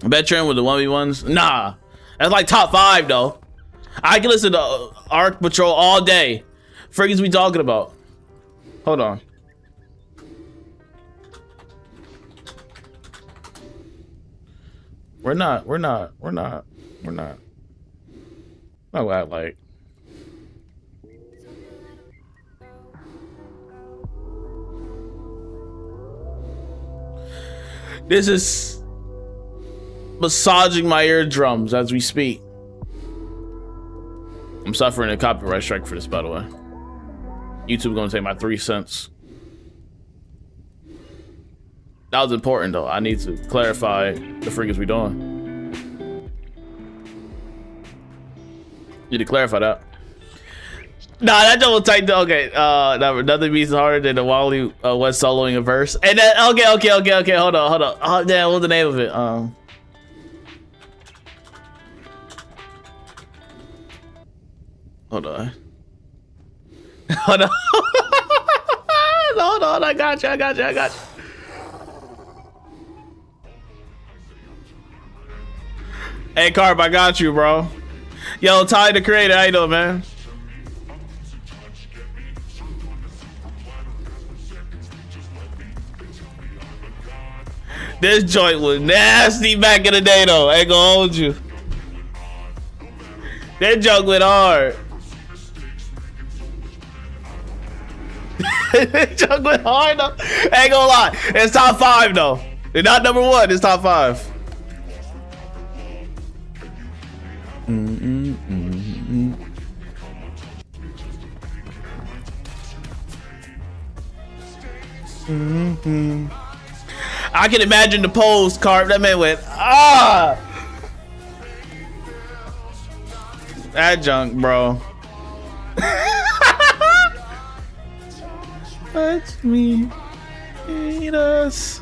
Bet trend with the 1v1s? Nah, that's like top 5 though. I can listen to Arc Patrol all day. Froggys we talking about? Hold on. We're not gonna act like. This is massaging my eardrums as we speak. I'm suffering a copyright strike for this, by the way. YouTube gonna take my 3 cents. That was important though. I need to clarify the freak is we doing. Need to clarify that. Nah, that double tight though. Okay, nothing beats harder than the Wally West soloing a verse. And then okay. Hold on. Oh damn, what's the name of it? Hold on. Hold on. Hold on. I got you. Hey, Carp, I got you, bro. Yo, Ty the creator, how you doing, man? This joint was nasty back in the day, though. I ain't gonna hold you. That joke went hard. That joke went hard, though. I ain't gonna lie. It's top 5, though. It's not number 1. It's top 5. I can imagine the pose, Carp. That man went, ah! That junk, bro. Touch me, eat us.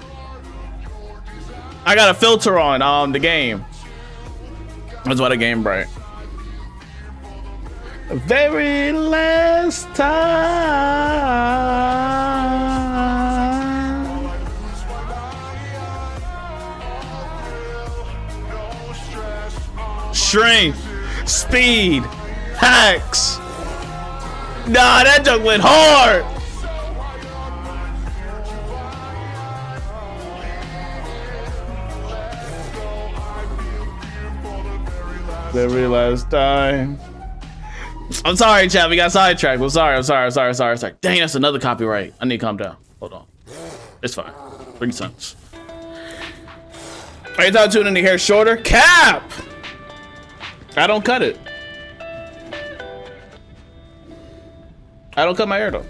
I got a filter on the game. That's why the game bright. The very last time. Strength, speed, hacks. Nah, that joke went hard. Very last time. I'm sorry, chat. We got sidetracked. I'm sorry. Dang, that's another copyright. I need to calm down. Hold on. It's fine. 3 cents. Are you thought tuning the hair shorter? Cap! I don't cut it. I don't cut my hair though.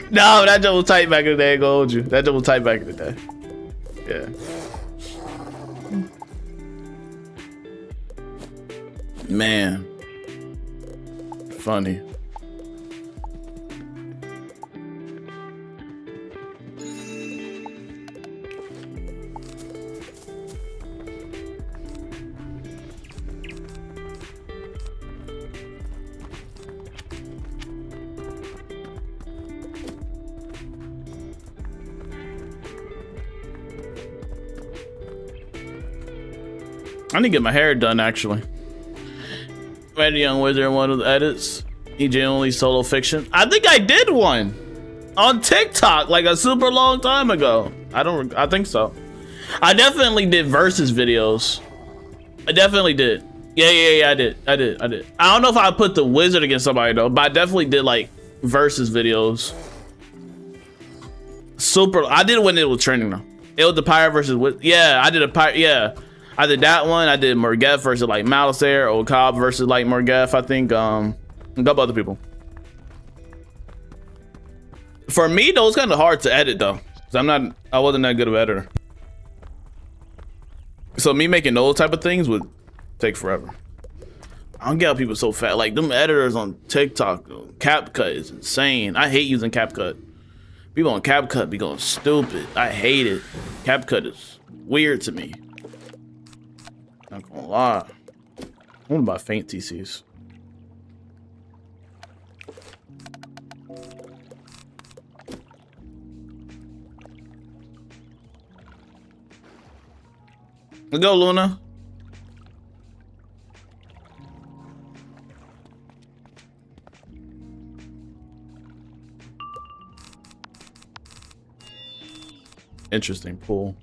No, that joke was tight back in the day. I ain't gonna hold you. That joke was tight back in the day. Yeah. Man. Funny. I need to get my hair done, actually. Ready Young Wizard, one of the edits. He genuinely solo fiction. I think I did one on TikTok like a super long time ago. I think so. I definitely did versus videos. I definitely did. Yeah, I did. I don't know if I put the wizard against somebody though, but I definitely did like versus videos. Super. I did when it was trending though. It was the pirate versus wizard. Yeah, I did a pirate. Yeah. I did that one. I did Morgeth versus like Malisaire, or Cobb versus like Morgeth, I think. A couple other people. For me, though, it's kind of hard to edit though, because I wasn't that good of an editor. So me making those type of things would take forever. I don't get how people so fat. Like them editors on TikTok, CapCut is insane. I hate using CapCut. People on CapCut be going stupid. I hate it. CapCut is weird to me. Not gonna lie. I want to buy faint TCs. Let's go, Luna. Interesting pool.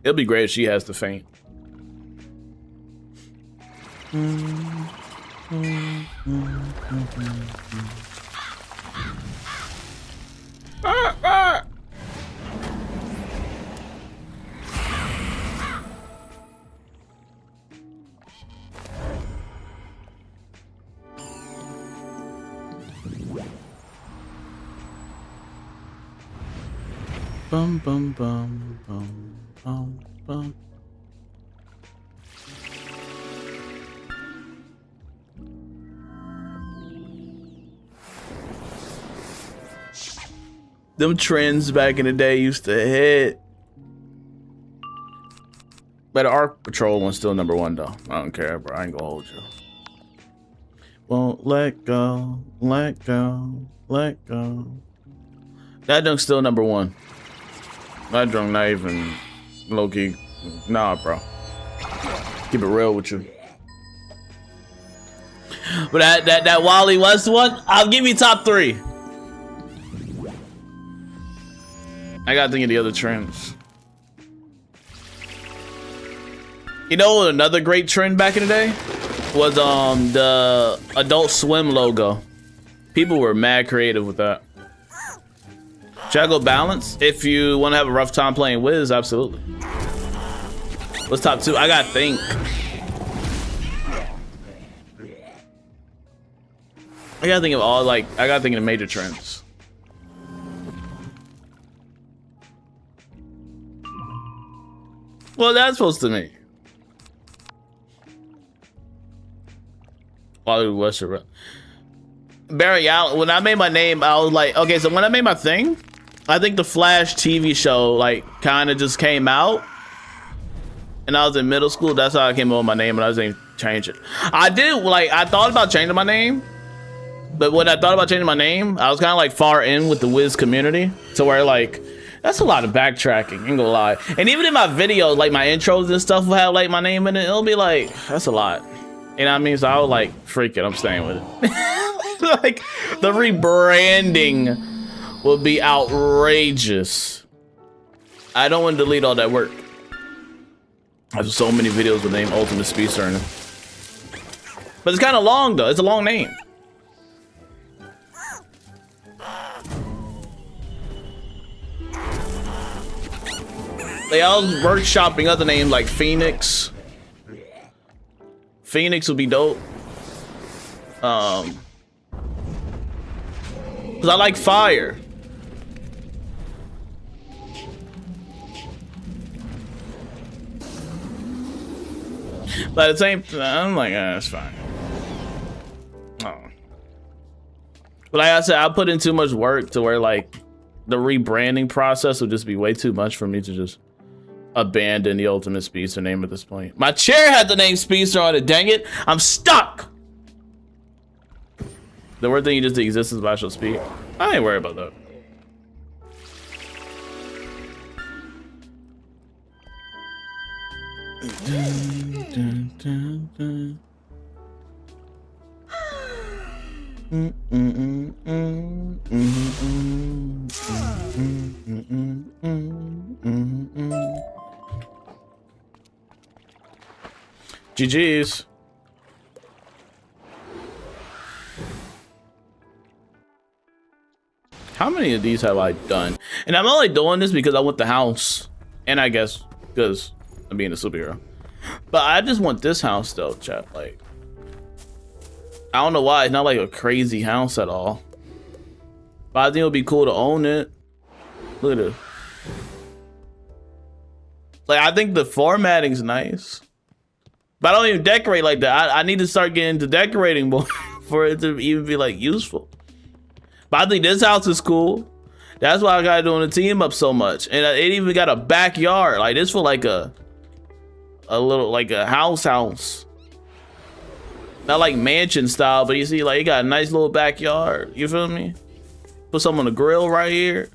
It'll be great if she has the faint. Bum bum bum bum bum bum. Them trends back in the day used to hit. But the Arc Patrol one's still #1 though. I don't care, bro. I ain't gonna hold you. Won't let go, let go, let go. That junk's still #1. That junk not even low key. Nah, bro. Keep it real with you. But that Wally West one, I'll give you top 3. I gotta think of the other trends. You know another great trend back in the day was the Adult Swim logo. People were mad creative with that. Should I go balance? If you want to have a rough time playing Wiz, absolutely. What's top 2? I gotta think. I gotta think of all I gotta think of the major trends. Well, that's supposed to me. Wally Western. Barry Allen. When I made my name, I was like, okay, so when I made my thing, I think the Flash TV show kind of just came out, and I was in middle school. That's how I came up with my name, and I was gonna change it. I did I thought about changing my name, but when I thought about changing my name, I was kind of far in with the Wiz community, to where that's a lot of backtracking, ain't gonna lie. And even in my videos, my intros and stuff will have my name in it. It'll be that's a lot. You know what I mean? So I was freak it, I'm staying with it. The rebranding will be outrageous. I don't want to delete all that work. I have so many videos with the name UltimateSpeedster in it. But it's kind of long though, it's a long name. They all workshopping other names like Phoenix. Phoenix would be dope. Cause I like fire. But at the same time, I'm that's fine. Oh. But like I said, I put in too much work to where the rebranding process would just be way too much for me to just abandon the UltimateSpeedster name at this point. My chair had the name Speedster on it, dang it. I'm stuck. The word thing you just the existence of I shall speak. I ain't worried about that. GG's. How many of these have I done? And I'm only doing this because I want the house. And I guess because I'm being a superhero. But I just want this house though, chat. I don't know why. It's not a crazy house at all. But I think it would be cool to own it. Look at it. I think the formatting's nice. But I don't even decorate like that. I need to start getting into decorating more for it to even be useful. But I think this house is cool. That's why I got doing the team up so much. And it even got a backyard. This for a little a house. Not mansion style, but you see it got a nice little backyard. You feel me? Put something on the grill right here.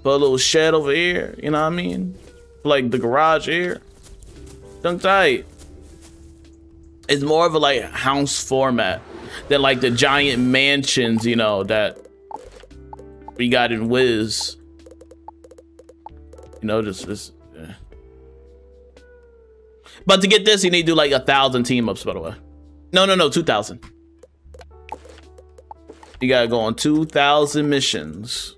Put a little shed over here. You know what I mean? The garage here. Dunk tight. It's more of a house format than the giant mansions, you know, that we got in Wiz. You know, just yeah. But to get this, you need to do 1,000 team ups, by the way. No, 2,000. You gotta go on 2,000 missions.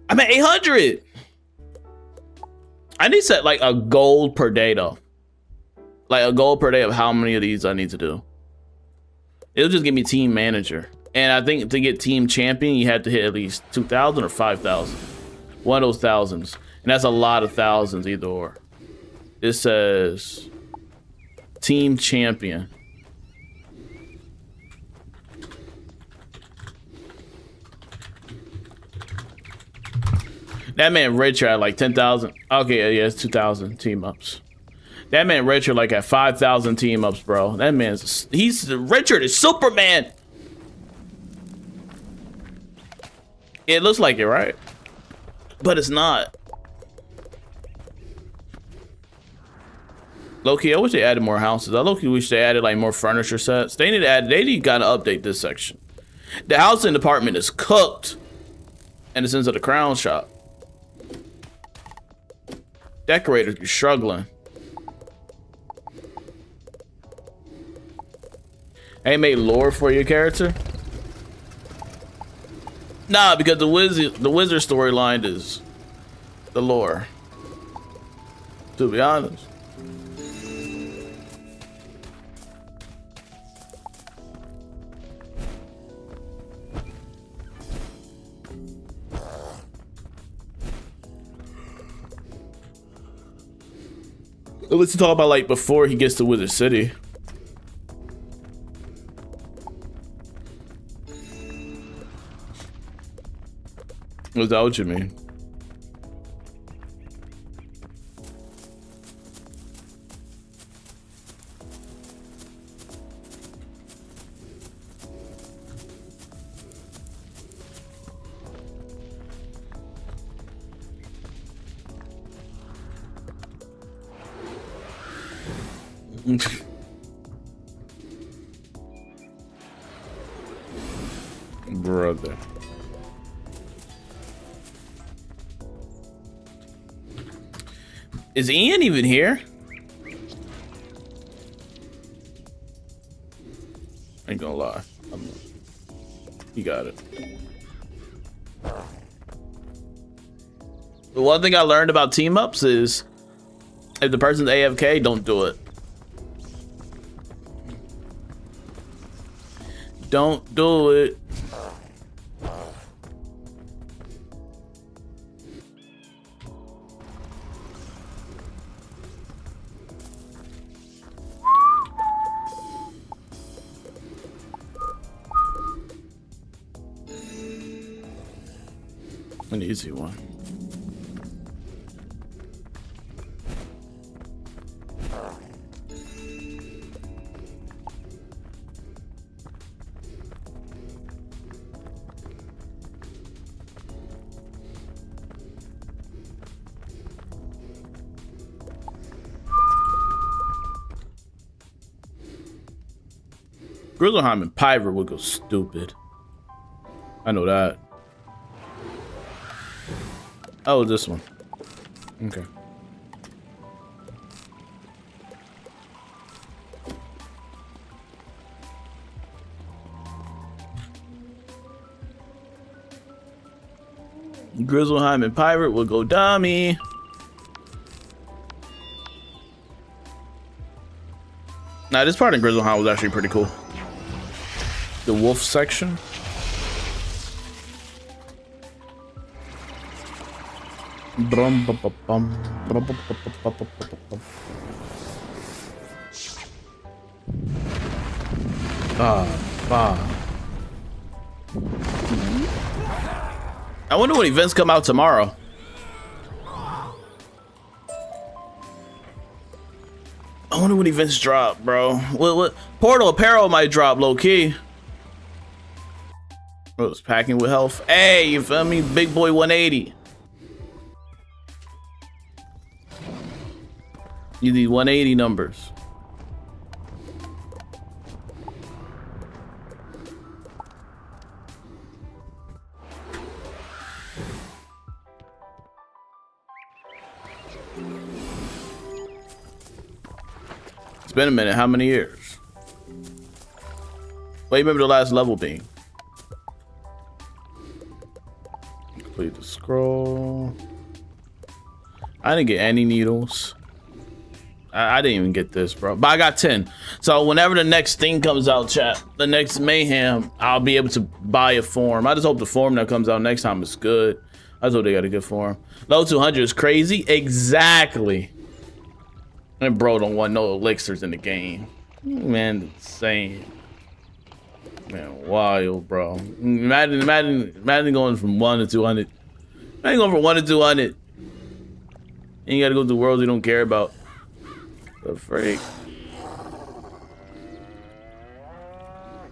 I'm at 800. I need to set like a goal per day though. Like a goal per day of how many of these I need to do. It'll just give me team manager. And I think to get team champion, you have to hit at least 2,000 or 5,000. One of those thousands. And that's a lot of thousands either or. It says team champion. That man Richard at like 10,000. Okay, yeah, it's 2,000 team ups. That man Richard like at 5,000 team ups, bro. That man's Richard is Superman. It looks like it, right? But it's not. Low-key, I wish they added more houses. I low-key wish they added like more furniture sets. They need to add. They need to update this section. The housing department is cooked, and it's into the crown shop. Decorators be struggling. They made lore for your character? Nah, because the wizard storyline is the lore. To be honest. Let's talk about like before he gets to Wizard City. Is that what you mean? Brother. Is Ian even here? Ain't gonna lie. He got it. The one thing I learned about team ups is if the person's AFK, don't do it. Don't do it. An easy one. Grizzleheim and Pyre would go stupid. I know that. Oh, this one. Okay. Grizzleheim and Pirate will go dummy. Now, this part in Grizzleheim was actually pretty cool. The wolf section. I wonder what events come out tomorrow. I wonder what events drop, bro. What Portal Apparel might drop low key. Oh, it's packing with health. Hey, you feel me? Big boy 180. You need 180 numbers. been a minute. How many years? What do you remember the last level being? Complete the scroll. I didn't get any needles. I didn't even get this, bro. But I got 10. So whenever the next thing comes out, chat, the next Mayhem, I'll be able to buy a form. I just hope the form that comes out next time is good. I just hope they got a good form. Level 200 is crazy. Exactly. And bro don't want no elixirs in the game. Man, insane. Man, wild, bro. Imagine going from 1 to 200. Imagine going from 1 to 200. And you gotta go to worlds you don't care about. The freak.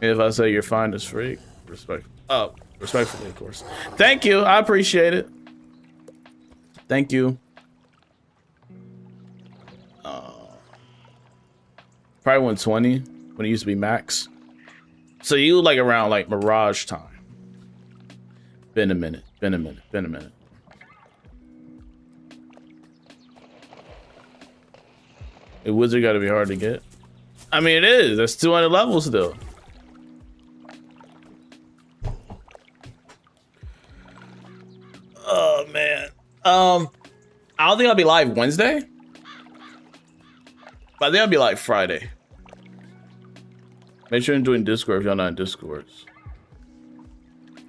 If I say you're fine as freak, respectfully, of course. Thank you. I appreciate it. Thank you. Probably 120 when it used to be max. So you like around like Mirage time. Been a minute. A wizard gotta be hard to get. I mean, it is. That's 200 levels still. Oh man. I don't think I'll be live Wednesday. But I think I'll be live Friday. Make sure you're doing Discord if y'all not in Discords.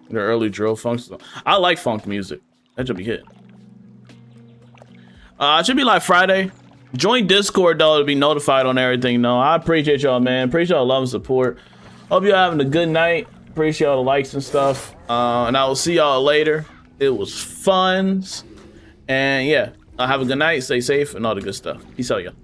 The early drill funk stuff. I like funk music. That should be hit. It should be live Friday. Join Discord though to be notified on everything. No, I appreciate y'all, man. Appreciate y'all love and support. Hope y'all having a good night. Appreciate all the likes and stuff. And I will see y'all later. It was fun. And yeah, have a good night. Stay safe and all the good stuff. Peace out, y'all.